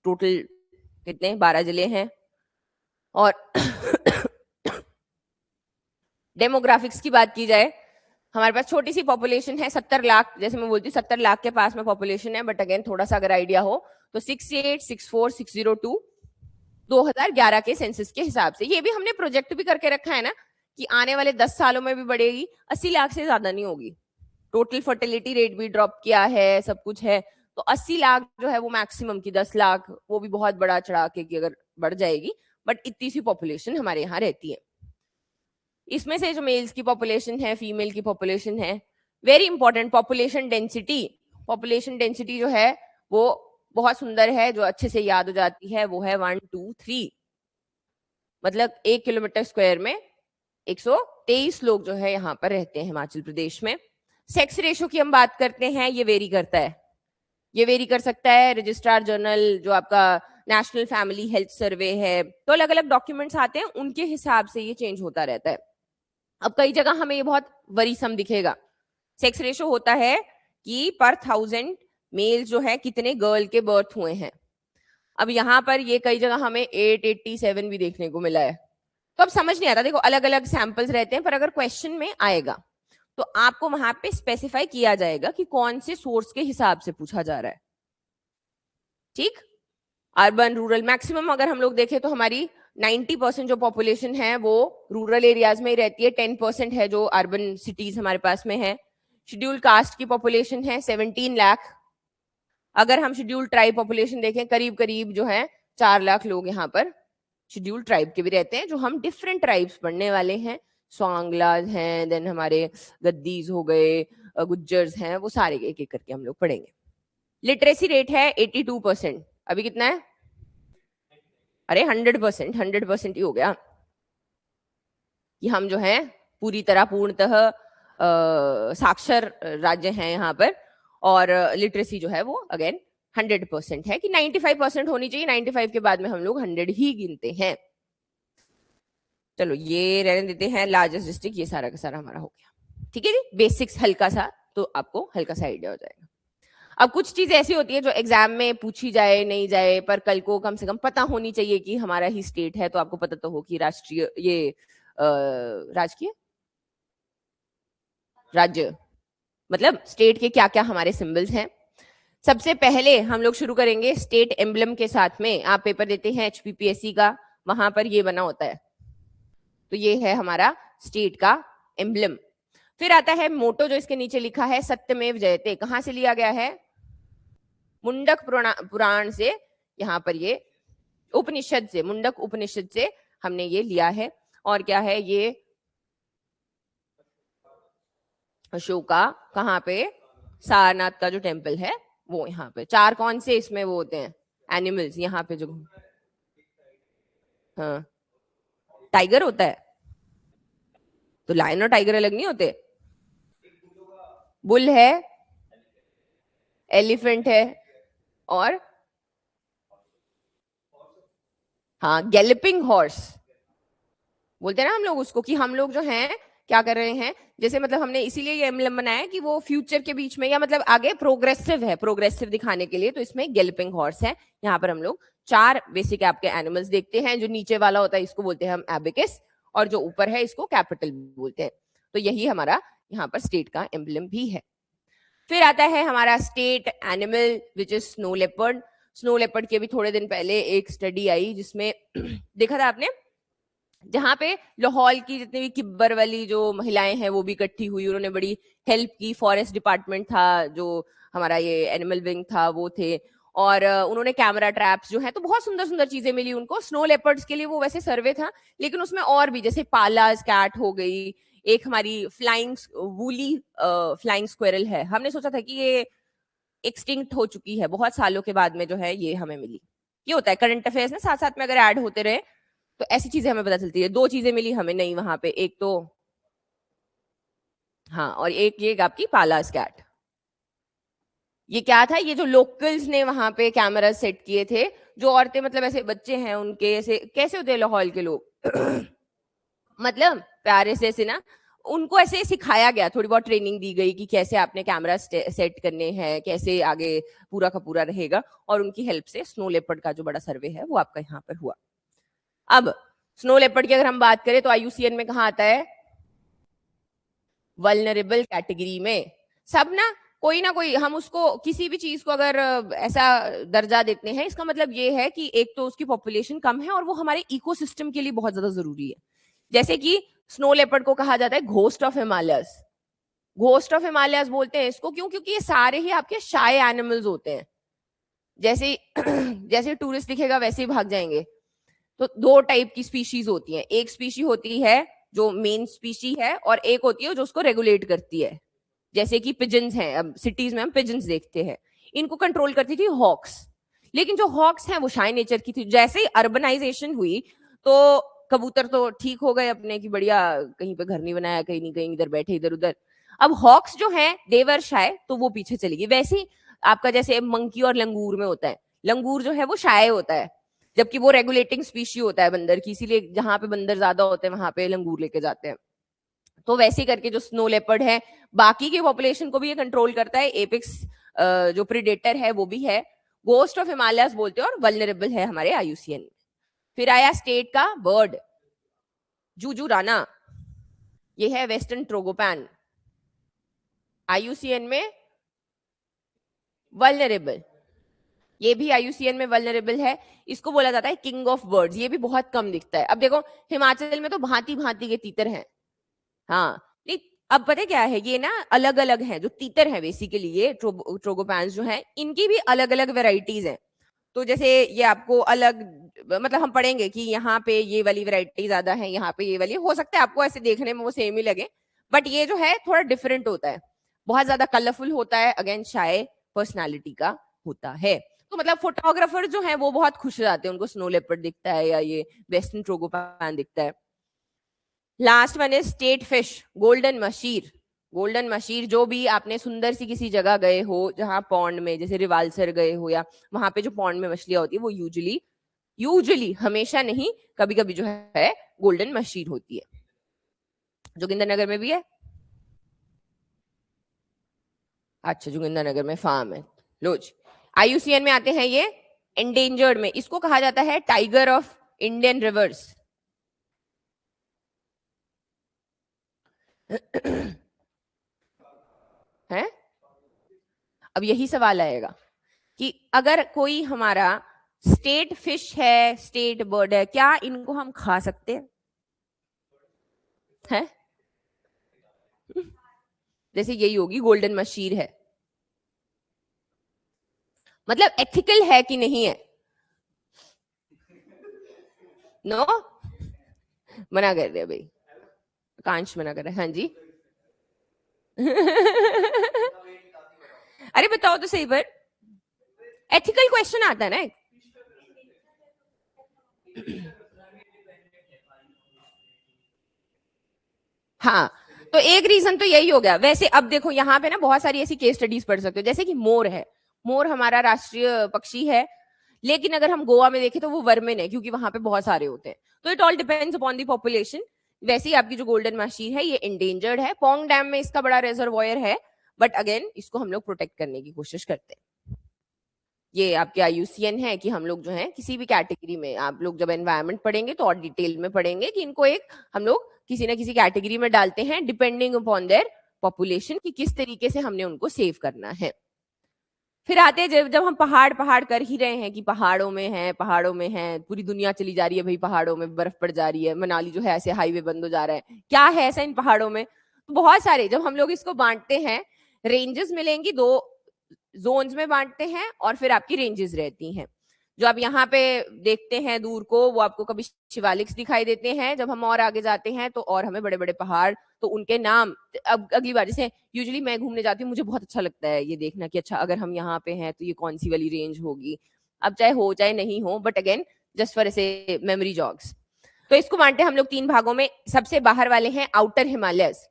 टोटल कितने 12 जिले हैं और डेमोग्राफिक्स की बात की जाए, हमारे पास छोटी सी पॉपुलेशन है 70 लाख, जैसे मैं बोलती हूँ 70 लाख के पास में पॉपुलेशन है, बट अगेन थोड़ा सा अगर आइडिया हो तो 6864,602 2011 के सेंसस के हिसाब से। ये भी हमने प्रोजेक्ट भी करके रखा है ना कि आने वाले 10 सालों में भी बढ़ेगी, 80 लाख से ज्यादा नहीं होगी। टोटल फर्टिलिटी रेट भी ड्रॉप किया है, सब कुछ है, तो 80 लाख जो है वो मैक्सिमम की, 10 लाख वो भी बहुत बड़ा चढ़ा के की अगर बढ़ जाएगी, बट इतनी सी पॉपुलेशन हमारे यहाँ रहती है। इसमें से जो मेल्स की पॉपुलेशन है, फीमेल की पॉपुलेशन है, very important population density. Population density जो है वो बहुत सुंदर है, जो अच्छे से याद हो जाती है, वो है 1 2 3, मतलब 1 किलोमीटर स्क्वायर में 123 लोग जो है यहाँ पर रहते हैं हिमाचल प्रदेश में। सेक्स रेशो की हम बात करते हैं, ये वेरी करता है, ये वेरी कर सकता है। रजिस्ट्रार जनरल जो आपका नेशनल फैमिली हेल्थ सर्वे है, तो अलग अलग डॉक्यूमेंट्स आते हैं, उनके हिसाब से ये चेंज होता रहता है। अब कई जगह हमें ये बहुत वरीसम दिखेगा। सेक्स रेशो होता है कि पर 1000 मेल जो है कितने गर्ल के बर्थ हुए हैं। अब यहाँ पर ये कई जगह हमें 887 भी देखने को मिला है, तो अब समझ नहीं आता। देखो अलग अलग सैंपल्स रहते हैं, पर अगर क्वेश्चन में आएगा तो आपको वहां पे स्पेसिफाई किया जाएगा कि कौन से सोर्स के हिसाब से पूछा जा रहा है। ठीक, अर्बन रूरल मैक्सिमम अगर हम लोग देखें तो हमारी 90% जो पॉपुलेशन है वो रूरल एरियाज में ही रहती है, 10% है जो अर्बन सिटीज हमारे पास में है। शेड्यूल कास्ट की पॉपुलेशन है 17 लाख। अगर हम शेड्यूल ट्राइब पॉपुलेशन देखें, करीब करीब जो है 4 लाख लोग यहाँ पर शेड्यूल ट्राइब के भी रहते हैं, जो हम डिफरेंट ट्राइब्स पढ़ने वाले हैं। स्वांगलाज हैं, देन हमारे गद्दीज हो गए, गुज्जर्स हैं, वो सारे एक एक करके हम लोग पढ़ेंगे। लिटरेसी रेट है 82%। अभी कितना है? अरे 100%, 100% ही हो गया कि हम जो है पूरी तरह पूर्णतः साक्षर राज्य हैं यहाँ पर। और लिटरेसी जो है वो अगेन 100% है कि 95% होनी चाहिए, 95 के बाद में हम लोग 100 ही गिनते हैं। चलो ये रहने देते हैं। लार्जेस्ट डिस्ट्रिक्ट, ये सारा का सारा हमारा हो गया। ठीक है जी, बेसिक्स हल्का सा, तो आपको हल्का सा आइडिया हो जाएगा। अब कुछ चीज ऐसी होती है जो एग्जाम में पूछी जाए नहीं जाए, पर कल को कम से कम पता होनी चाहिए कि हमारा ही स्टेट है, तो आपको पता तो हो कि राष्ट्रीय ये राजकीय राज्य मतलब स्टेट के क्या क्या हमारे सिंबल्स हैं। सबसे पहले हम लोग शुरू करेंगे स्टेट एम्बलम के साथ में। आप पेपर देते हैं HPPSC का, वहां पर ये बना होता है, तो ये है हमारा स्टेट का एम्बलम। फिर आता है मोटो, जो इसके नीचे लिखा है सत्यमेव जयते। कहां से लिया गया है? मुंडक पुराण से, यहाँ पर ये उपनिषद से, मुंडक उपनिषद से हमने ये लिया है। और क्या है ये? अशोका, कहाँ पे? सारनाथ का जो टेम्पल है वो यहाँ पे। 4 कौन से इसमें वो होते हैं एनिमल्स यहाँ पे जो? हाँ, टाइगर होता है, तो लायन और टाइगर अलग नहीं होते? बुल है, एलिफेंट है, और हाँ गैलपिंग हॉर्स बोलते हैं ना हम लोग उसको, कि हम लोग जो हैं क्या कर रहे हैं, जैसे मतलब हमने इसीलिए ये एम्बलम बनाया कि वो फ्यूचर के बीच में या मतलब आगे प्रोग्रेसिव है, प्रोग्रेसिव दिखाने के लिए। तो इसमें गैलपिंग हॉर्स है। यहाँ पर हम लोग 4 बेसिक आपके एनिमल्स देखते हैं। जो नीचे वाला होता है इसको बोलते हैं हम एबिकस, और जो ऊपर है इसको कैपिटल बोलते हैं। तो यही हमारा यहाँ पर स्टेट का एम्बलम भी है। फिर आता है हमारा state animal which is snow leopard. Snow leopard की अभी थोड़े दिन पहले एक स्टडी आई जिसमें देखा था आपने, जहां पे लाहौल की जितनी भी किब्बर वाली जो महिलाएं हैं वो भी इकट्ठी हुई, उन्होंने बड़ी हेल्प की। फॉरेस्ट डिपार्टमेंट था, जो हमारा ये एनिमल विंग था वो थे, और उन्होंने कैमरा ट्रैप्स जो है, तो बहुत सुंदर सुंदर चीजें मिली उनको। स्नो लेपर्ड्स के लिए वो वैसे सर्वे था, लेकिन उसमें और भी जैसे पालाज कैट हो गई, एक हमारी फ्लाइंग वूली फ्लाइंग स्क्वेरल है। हमने सोचा था कि ये एक्सटिंक्ट हो चुकी है, बहुत सालों के बाद में जो है ये हमें मिली। ये होता है करंट अफेयर्स ना, साथ साथ में अगर ऐड होते रहे तो ऐसी चीजें हमें पता चलती है। 2 चीजें मिली हमें नहीं वहां पे, एक तो हाँ, और एक ये आपकी पालास कैट। ये क्या था, ये जो लोकल्स ने वहां पे कैमरा सेट किए थे, जो औरतें मतलब ऐसे बच्चे हैं उनके, ऐसे कैसे होते हैं लाहौल के लोग मतलब प्यारे से ऐसे ना, उनको ऐसे सिखाया गया, थोड़ी बहुत ट्रेनिंग दी गई कि कैसे आपने कैमरा सेट करने हैं, कैसे आगे पूरा का पूरा रहेगा, और उनकी हेल्प से स्नो लेपर्ड का जो बड़ा सर्वे है वो आपका यहाँ पर हुआ। अब स्नो लेपर्ड की अगर हम बात करें तो IUCN में कहाँ आता है, वल्नरेबल कैटेगरी में। सब ना कोई हम उसको किसी भी चीज को अगर ऐसा दर्जा देते हैं, इसका मतलब ये है कि एक तो उसकी पॉपुलेशन कम है और वो हमारे इकोसिस्टम के लिए बहुत ज्यादा जरूरी है। जैसे कि स्नो लेपर्ड को कहा जाता है ghost of Himalayas. Ghost of Himalayas बोलते हैं इसको क्यों, क्योंकि ये सारे ही आपके शाय एनिमल्स होते हैं। जैसे जैसे टूरिस्ट दिखेगा वैसे ही भाग जाएंगे। तो 2 टाइप की स्पीशीज होती हैं, एक स्पीशी होती है जो मेन स्पीशी है, और एक होती है जो उसको रेगुलेट करती है। जैसे कि पिजन्स हैं, अब सिटीज में हम पिजन्स देखते हैं, इनको कंट्रोल करती थी हॉक्स। लेकिन जो हॉक्स हैं वो शाय नेचर की थी। जैसे ही अर्बनाइजेशन हुई तो कबूतर तो ठीक हो गए अपने की बढ़िया, कहीं पे घर नहीं बनाया, कहीं नहीं कहीं इधर बैठे इधर उधर। अब हॉक्स जो है देवर शाय, तो वो पीछे चली गई। वैसे ही आपका जैसे मंकी और लंगूर में होता है, लंगूर जो है वो शाय होता है, जबकि वो रेगुलेटिंग स्पीशी होता है बंदर की, इसीलिए जहां पे बंदर ज्यादा होते हैं वहां पे लंगूर लेके जाते हैं। तो वैसे करके जो स्नो लेपर्ड है बाकी की पॉपुलेशन को भी ये कंट्रोल करता है, एपिक्स जो प्रीडेटर है वो भी है, गोस्ट ऑफ हिमालयस बोलते हैं, और वल्नरेबल है हमारे IUCN में। फिर आया स्टेट का बर्ड, जूजू राना, ये है वेस्टर्न ट्रोगोपैन, IUCN में वल्नरेबल। ये भी IUCN में वल्नरेबल है। इसको बोला जाता है किंग ऑफ बर्ड्स। ये भी बहुत कम दिखता है। अब देखो हिमाचल में तो भांति भांति के तीतर हैं, हाँ, नहीं अब पता है क्या है, ये ना अलग अलग हैं जो तीतर हैं बेसिकली, ये ट्रोगोपैन्स जो हैं इनकी भी अलग अलग वेराइटीज हैं। तो जैसे ये आपको अलग, मतलब हम पढ़ेंगे कि यहाँ पे ये वाली वैरायटी ज्यादा है, यहाँ पे ये वाली, हो सकता है आपको ऐसे देखने में वो सेम ही लगे, बट ये जो है थोड़ा डिफरेंट होता है, बहुत ज्यादा कलरफुल होता है, अगेन शाय पर्सनालिटी का होता है। तो मतलब फोटोग्राफर जो है वो बहुत खुश हो जाते हैं, उनको स्नो लेपर्ड दिखता है या ये वेस्टर्न ट्रोगोपैन दिखता है। Last one is state fish, golden machine. Golden machine जो भी आपने सुंदर सी किसी जगह गए हो जहां पॉन्ड में, जैसे रिवालसर गए हो, या वहां पे जो पॉन्ड में मछलियां होती है वो यूजुअली हमेशा नहीं, कभी कभी जो है गोल्डन मशीर होती है। जोगिंदरनगर में भी है, अच्छा जोगिंदरनगर में फार्म है। लो जी, IUCN में आते हैं ये एंडेंजर्ड में, इसको कहा जाता है टाइगर ऑफ इंडियन रिवर्स। है, अब यही सवाल आएगा कि अगर कोई हमारा स्टेट फिश है, स्टेट बर्ड है, क्या इनको हम खा सकते हैं? जैसे यही होगी, गोल्डन मशीर है, मतलब एथिकल है कि नहीं है? नो, मना कर रहे भाई, कांश मना कर रहे हैं, हाँ जी। अरे बताओ तो सही, पर एथिकल क्वेश्चन आता है ना। हाँ, तो एक रीजन तो यही हो गया। वैसे अब देखो यहाँ पे ना बहुत सारी ऐसी केस स्टडीज पढ़ सकते हो, जैसे कि मोर है, मोर हमारा राष्ट्रीय पक्षी है, लेकिन अगर हम गोवा में देखें तो वो वर्मिन है, क्योंकि वहां पे बहुत सारे होते हैं। तो it all depends upon the population. वैसे ही आपकी जो गोल्डन मशीर है ये इंडेंजर्ड है, पोंग डैम में इसका बड़ा रिजर्वॉयर है, बट अगेन इसको हम लोग प्रोटेक्ट करने की कोशिश करते हैं। ये आपके IUCN है कि हम लोग जो है किसी भी कैटेगरी में, आप लोग जब एनवायरनमेंट पढ़ेंगे तो और डिटेल में पढ़ेंगे कि इनको एक हम लोग किसी ना किसी कैटेगरी में डालते हैं डिपेंडिंग अपॉन देयर पॉपुलेशन, कि किस तरीके से हमने उनको सेव करना है। फिर आते हैं जब हम पहाड़ पहाड़ कर ही रहे हैं कि पहाड़ों में है, पहाड़ों में है, पूरी दुनिया चली जा रही है भाई, पहाड़ों में बर्फ पड़ जा रही है, मनाली जो है ऐसे हाईवे बंद हो जा रहा है, क्या है ऐसा इन पहाड़ों में? तो बहुत सारे, जब हम लोग इसको बांटते हैं, रेंजेस मिलेंगी, 2 जोन्स में बांटते हैं और फिर आपकी रेंजेस रहती हैं। जो आप यहाँ पे देखते हैं दूर को, वो आपको कभी शिवालिक्स दिखाई देते हैं, जब हम और आगे जाते हैं तो और हमें बड़े बड़े पहाड़, तो उनके नाम अब अगली बार, जैसे यूजुअली मैं घूमने जाती हूँ, मुझे बहुत अच्छा लगता है ये देखना कि अच्छा अगर हम यहाँ पे हैं तो ये कौन सी वाली रेंज होगी, अब चाहे हो चाहे नहीं हो, बट अगेन जस्ट फॉर ऐसे मेमोरी जॉग्स। तो इसको बांटते हैं हम लोग 3 भागों में। सबसे बाहर वाले हैं आउटर हिमालयस,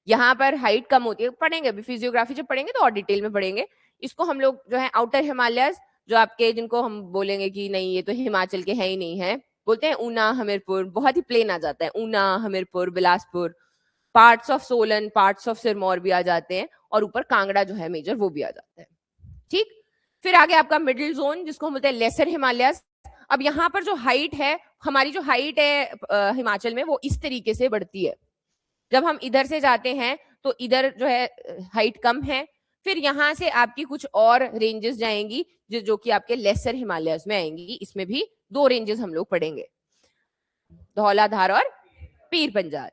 यहाँ पर हाइट कम होती है, पढ़ेंगे अभी फिजियोग्राफी जब पढ़ेंगे तो और डिटेल में पढ़ेंगे। इसको हम लोग जो है आउटर हिमालयस, जो आपके, जिनको हम बोलेंगे कि नहीं ये तो हिमाचल के हैं ही नहीं है, बोलते हैं ऊना, हमीरपुर, बहुत ही प्लेन आ जाता है, Una, Hamirpur, Bilaspur, parts of Solan, parts of Sirmaur भी आ जाते हैं, और ऊपर कांगड़ा जो है मेजर वो भी आ जाता है। ठीक, फिर आगे आपका मिडिल जोन जिसको हम बोलते हैं लेसर हिमालयस। अब यहाँ पर जो हाइट है, हमारी जो हाइट है हिमाचल में, वो इस तरीके से बढ़ती है। जब हम इधर से जाते हैं तो इधर जो है हाइट कम है, फिर यहाँ से आपकी कुछ और रेंजेस जाएंगी जो कि आपके लेसर हिमालयस में आएंगी। इसमें भी 2 रेंजेस हम लोग पढ़ेंगे, धौलाधार और पीर पंजाल।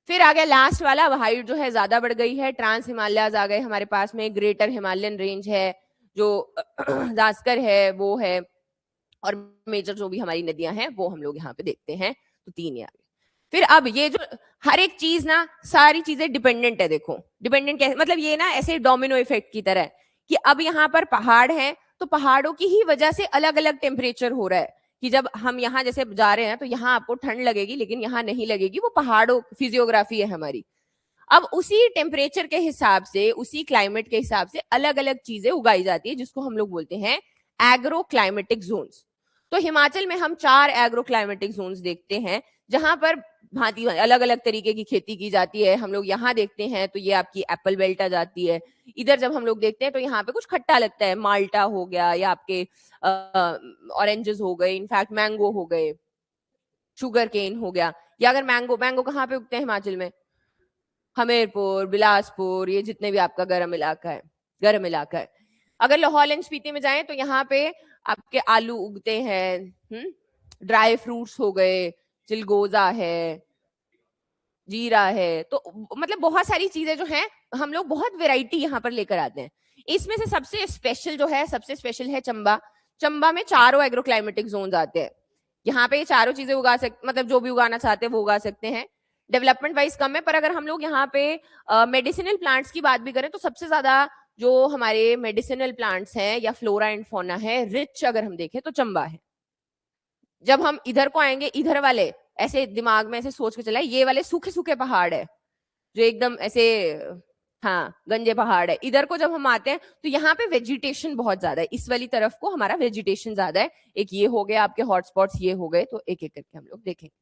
फिर आ गया लास्ट वाला, अब हाइट जो है ज्यादा बढ़ गई है, ट्रांस हिमालयस आ गए हमारे पास में, ग्रेटर हिमालयन रेंज है, जो जास्कर है वो है, और मेजर जो भी हमारी नदियां हैं वो हम लोग यहाँ पे देखते हैं। तो 3 ये आ गए। फिर अब ये जो हर एक चीज ना, सारी चीजें डिपेंडेंट है। देखो डिपेंडेंट कैसे, मतलब ये ना ऐसे डोमिनो इफेक्ट की तरह है कि अब यहाँ पर पहाड़ है तो पहाड़ों की ही वजह से अलग अलग टेम्परेचर हो रहा है, कि जब हम यहाँ जैसे जा रहे हैं तो यहाँ आपको ठंड लगेगी लेकिन यहाँ नहीं लगेगी, वो पहाड़ों फिजियोग्राफी है हमारी। अब उसी टेम्परेचर के हिसाब से, उसी क्लाइमेट के हिसाब से अलग अलग चीजें उगाई जाती है, जिसको हम लोग बोलते हैं एग्रो क्लाइमेटिक जोन्स। तो हिमाचल में हम 4 एग्रो क्लाइमेटिक जोन्स देखते हैं, जहां पर भांति अलग अलग तरीके की खेती की जाती है। हम लोग यहाँ देखते हैं तो ये आपकी एप्पल बेल्ट आ जाती है। इधर जब हम लोग देखते हैं तो यहाँ पे कुछ खट्टा लगता है, माल्टा हो गया, या आपके ऑरेंजेस हो गए, इनफैक्ट मैंगो हो गए, शुगर केन हो गया। या अगर मैंगो, मैंगो कहाँ पे उगते हैं हिमाचल में? हमीरपुर, बिलासपुर, ये जितने भी आपका गर्म इलाका है, गर्म इलाका है। अगर लाहौल एंड स्पीति में जाएं तो यहाँ पे आपके आलू उगते हैं, ड्राई फ्रूट्स हो गए, चिलगोजा है, जीरा है, तो मतलब बहुत सारी चीजें जो हैं हम लोग बहुत वैरायटी यहाँ पर लेकर आते हैं। इसमें से सबसे स्पेशल जो है, सबसे स्पेशल है चंबा। चंबा में 4 एग्रो क्लाइमेटिक जोन आते हैं। यहाँ पे ये चारों चीजें उगा सकते, मतलब जो भी उगाना चाहते हैं वो उगा सकते हैं। डेवलपमेंट वाइज कम है, पर अगर हम लोग यहाँ पे मेडिसिनल प्लांट्स की बात भी करें तो सबसे ज्यादा जो हमारे मेडिसिनल प्लांट्स हैं या फ्लोरा एंड फौना है रिच, अगर हम देखें तो चंबा है। जब हम इधर को आएंगे, इधर वाले ऐसे दिमाग में ऐसे सोच के चला, ये वाले सूखे सूखे पहाड़ है जो एकदम ऐसे, हाँ गंजे पहाड़ है। इधर को जब हम आते हैं तो यहाँ पे वेजिटेशन बहुत ज्यादा है, इस वाली तरफ को हमारा वेजिटेशन ज्यादा है। एक ये हो गया आपके हॉटस्पॉट्स, ये हो गए, तो एक एक करके हम लोग देखेंगे,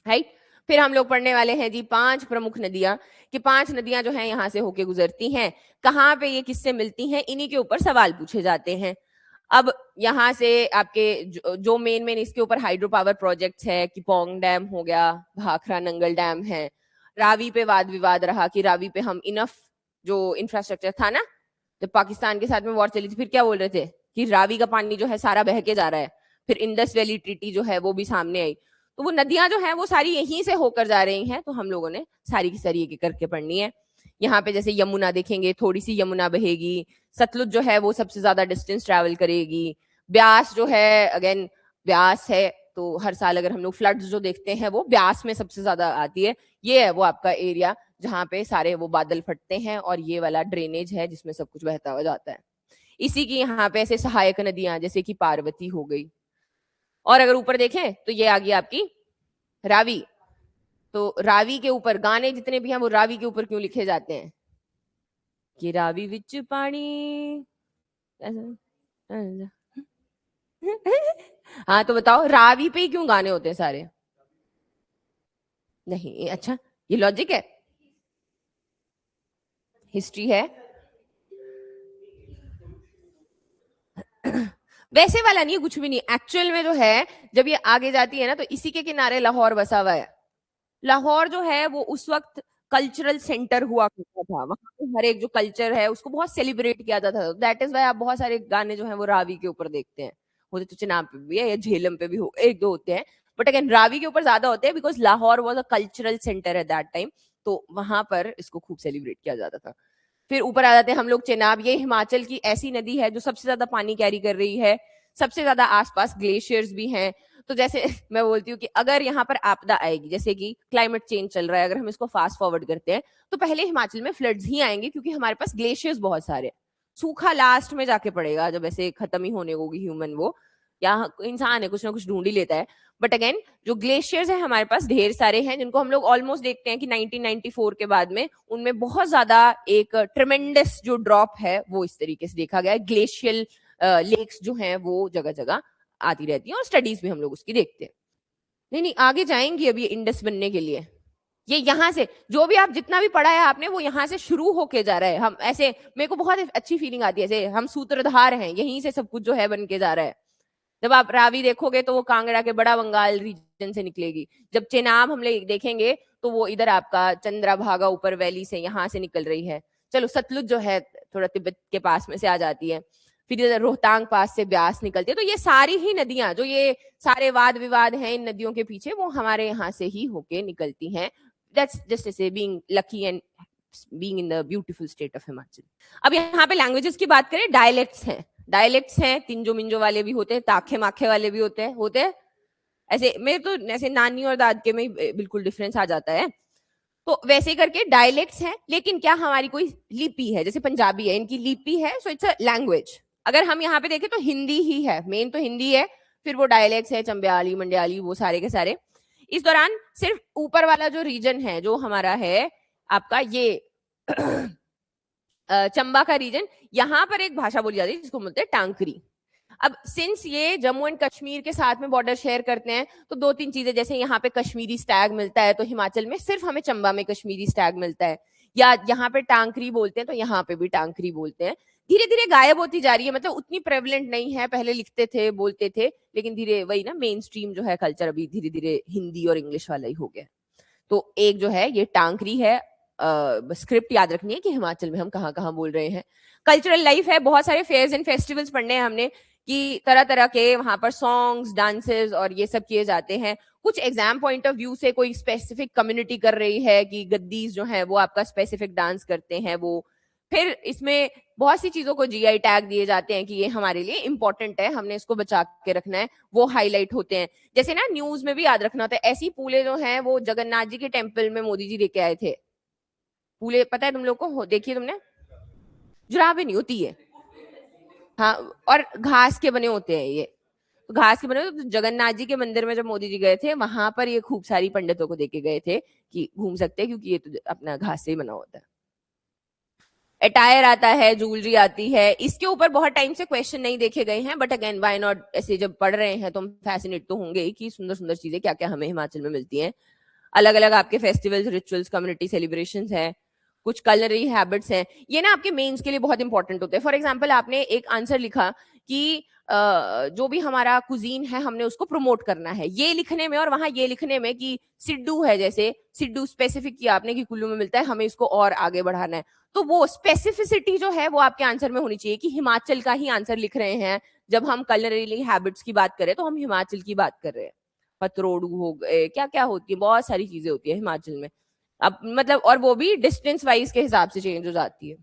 राइट। फिर हम लोग पढ़ने वाले हैं जी 5 प्रमुख नदियां, कि 5 नदियां जो हैं यहाँ से होके गुजरती हैं, कहाँ पे ये किससे मिलती हैं, इन्हीं के ऊपर सवाल पूछे जाते हैं। अब यहाँ से आपके जो मेन मेन इसके ऊपर हाइड्रो पावर प्रोजेक्ट्स है, कि पोंग डैम हो गया, भाखड़ा नंगल डैम है। रावी पे वाद विवाद रहा कि रावी पे हम इनफ जो इंफ्रास्ट्रक्चर था ना, जब पाकिस्तान के साथ में वॉर चली थी, फिर क्या बोल रहे थे कि रावी का पानी जो है सारा बह के जा रहा है। फिर इंडस वैली ट्रीटी जो है वो भी सामने आई। तो वो नदियां जो है वो सारी यहीं से होकर जा रही हैं, तो हम लोगों ने सारी की सारी एक एक करके पढ़नी है। यहाँ पे जैसे यमुना देखेंगे, थोड़ी सी यमुना बहेगी। सतलुज जो है वो सबसे ज्यादा डिस्टेंस ट्रैवल करेगी। ब्यास जो है, अगेन ब्यास है तो हर साल अगर हम लोग फ्लड्स जो देखते हैं वो ब्यास में सबसे ज्यादा आती है। ये है वो आपका एरिया जहाँ पे सारे वो बादल फटते हैं, और ये वाला ड्रेनेज है जिसमें सब कुछ बहता हुआ जाता है। इसी की यहाँ पे ऐसे सहायक नदियां जैसे कि पार्वती हो गई। और अगर ऊपर देखें तो ये आ गई आपकी रावी। तो रावी के ऊपर गाने जितने भी हैं वो रावी के ऊपर क्यों लिखे जाते हैं? कि रावी विच पानी हाँ, तो बताओ रावी पे ही क्यों गाने होते हैं सारे? नहीं, अच्छा ये लॉजिक है, हिस्ट्री है। वैसे वाला नहीं है, कुछ भी नहीं। एक्चुअल में जो है जब ये आगे जाती है ना, तो इसी के किनारे लाहौर बसा हुआ है। लाहौर जो है वो उस वक्त कल्चरल सेंटर हुआ करता था, वहां पे हर एक जो कल्चर है उसको बहुत सेलिब्रेट किया जाता था। दैट इज वाई आप बहुत सारे गाने जो है वो रावी के ऊपर देखते हैं। होते तो चिनाब पे भी है या झेलम पे भी हो, एक दो होते हैं, बट अगेन रावी के ऊपर ज्यादा होते हैं, because Lahore was a cultural centre at that time. तो वहां पर इसको खूब सेलिब्रेट किया जाता था। फिर ऊपर आ जाते हैं हम लोग चेनाब। ये हिमाचल की ऐसी नदी है जो सबसे ज्यादा पानी कैरी कर रही है। सबसे ज्यादा आसपास ग्लेशियर्स भी हैं। तो जैसे मैं बोलती हूँ कि अगर यहाँ पर आपदा आएगी, जैसे कि क्लाइमेट चेंज चल रहा है, अगर हम इसको फास्ट फॉरवर्ड करते हैं तो पहले हिमाचल में फ्लड्स ही आएंगे, क्योंकि हमारे पास ग्लेशियर्स बहुत सारे। सूखा लास्ट में जाके पड़ेगा, जब ऐसे खत्म ही होने होगी ह्यूमन, वो या इंसान है कुछ ना कुछ ढूंढ ही लेता है। बट अगेन जो ग्लेशियर्स है हमारे पास ढेर सारे हैं, जिनको हम लोग ऑलमोस्ट देखते हैं कि 1994 के बाद में उनमें बहुत ज्यादा एक ट्रेमेंडस जो ड्रॉप है वो इस तरीके से देखा गया है। ग्लेशियल लेक्स जो हैं वो जगह जगह आती रहती हैं, और स्टडीज भी हम लोग उसकी देखते हैं। नहीं नहीं, आगे जाएंगी अभी इंडस बनने के लिए। ये यहाँ से जो भी आप जितना भी पढ़ा है आपने, वो यहाँ से शुरू होके जा रहा है। हम ऐसे, मेरे को बहुत अच्छी फीलिंग आती है, ऐसे हम सूत्रधार हैं, यहीं से सब कुछ जो है बन के जा रहा है। जब आप रावी देखोगे तो वो कांगड़ा के बड़ा बंगाल रीजन से निकलेगी। जब चेनाब हम लोग देखेंगे तो वो इधर आपका चंद्रभागा ऊपर वैली से यहाँ से निकल रही है। चलो सतलुज जो है थोड़ा तिब्बत के पास में से आ जाती है, फिर इधर रोहतांग पास से ब्यास निकलती है। तो ये सारी ही नदियां, जो ये सारे वाद विवाद हैं इन नदियों के पीछे, वो हमारे यहाँ से ही होके निकलती हैं। That's just say being lucky and being in the beautiful state of Himachal. अब यहाँ पे लैंग्वेजेस की बात करें, डायलेक्ट्स हैं, तिंजो मिंजो वाले भी होते हैं, ताखे माखे वाले भी होते हैं। ऐसे मेरे तो ऐसे नानी और दादके में बिल्कुल डिफरेंस आ जाता है। तो वैसे करके डायलेक्ट्स हैं, लेकिन क्या हमारी कोई लिपि है? जैसे पंजाबी है, इनकी लिपि है, सो इट्स अ लैंग्वेज। अगर हम यहाँ पे देखें तो हिंदी ही है, मेन तो हिंदी है, फिर वो डायलेक्ट्स है, चंबयाली, मंडयाली, वो सारे के सारे। इस दौरान सिर्फ ऊपर वाला जो रीजन है जो हमारा है आपका ये चंबा का रीजन, यहाँ पर एक भाषा बोली जाती है जिसको बोलते हैं टांकरी। अब सिंस ये जम्मू एंड कश्मीर के साथ में बॉर्डर शेयर करते हैं, तो दो तीन चीजें, जैसे यहाँ पे कश्मीरी स्टैग मिलता है तो हिमाचल में सिर्फ हमें चंबा में कश्मीरी स्टैग मिलता है, या यहाँ पे टांकरी बोलते हैं तो यहाँ पे भी टांकरी बोलते हैं। धीरे धीरे गायब होती जा रही है, मतलब उतनी प्रेवलेंट नहीं है, पहले लिखते थे बोलते थे, लेकिन धीरे वही ना मेन स्ट्रीम जो है कल्चर अभी धीरे धीरे हिंदी और इंग्लिश वाला ही हो गया। तो एक जो है ये टांकरी है, स्क्रिप्ट याद रखनी है कि हिमाचल में हम कहाँ कहाँ बोल रहे हैं। कल्चरल लाइफ है, बहुत सारे फेयर्स एंड फेस्टिवल्स पढ़ने हैं हमने कि तरह तरह के वहां पर सॉन्ग्स, डांसेस और ये सब किए जाते हैं। कुछ एग्जाम पॉइंट ऑफ व्यू से कोई स्पेसिफिक कम्युनिटी कर रही है कि गद्दीज जो है वो आपका स्पेसिफिक डांस करते हैं, वो फिर इसमें बहुत सी चीजों को जीआई टैग दिए जाते हैं कि ये हमारे लिए इंपॉर्टेंट है, हमने इसको बचा के रखना है, वो हाईलाइट होते हैं। जैसे ना न्यूज में भी याद रखना होता है, ऐसी पूले जो हैं वो जगन्नाथ जी के टेम्पल में मोदी जी लेके आए थे। पूले पता है तुम लोग को? देखिए तुमने, जुराबे नहीं होती है, हाँ, और घास के बने होते हैं ये, तो घास के बने होते। तो जगन्नाथ जी के मंदिर में जब मोदी जी गए थे, वहां पर ये खूब सारी पंडितों को देके गए थे कि घूम सकते हैं, क्योंकि ये तो अपना घास से ही बना होता है। अटायर आता है, ज्वेलरी आती है, इसके ऊपर बहुत टाइम से क्वेश्चन नहीं देखे गए हैं, बट अगेन व्हाई नॉट, ऐसे जब पढ़ रहे हैं तो हम फैसिनेट तो होंगे कि सुंदर सुंदर चीजें क्या क्या हमें हिमाचल में मिलती हैं। अलग अलग आपके फेस्टिवल्स, रिचुअल्स, कम्युनिटी सेलिब्रेशंस हैं, कुछ कलनरी हैबिट्स हैं, ये ना आपके मेंस के लिए बहुत इंपॉर्टेंट होते हैं। फॉर एग्जांपल आपने एक आंसर लिखा कि जो भी हमारा कुजीन है हमने उसको प्रमोट करना है, ये लिखने में और वहां ये लिखने में कि सिड्डू है, जैसे सिड्डू स्पेसिफिक किया आपने कि कुल्लू में मिलता है, हमें इसको और आगे बढ़ाना है, तो वो स्पेसिफिसिटी जो है वो आपके आंसर में होनी चाहिए कि हिमाचल का ही आंसर लिख रहे हैं। जब हम कलनरी हैबिट्स की बात करें तो हम हिमाचल की बात कर रहे हैं। पतरोड़ू हो गए, क्या क्या होती है, बहुत सारी चीजें होती है हिमाचल में। अब मतलब, और वो भी डिस्टेंस वाइज के हिसाब से चेंज हो जाती है।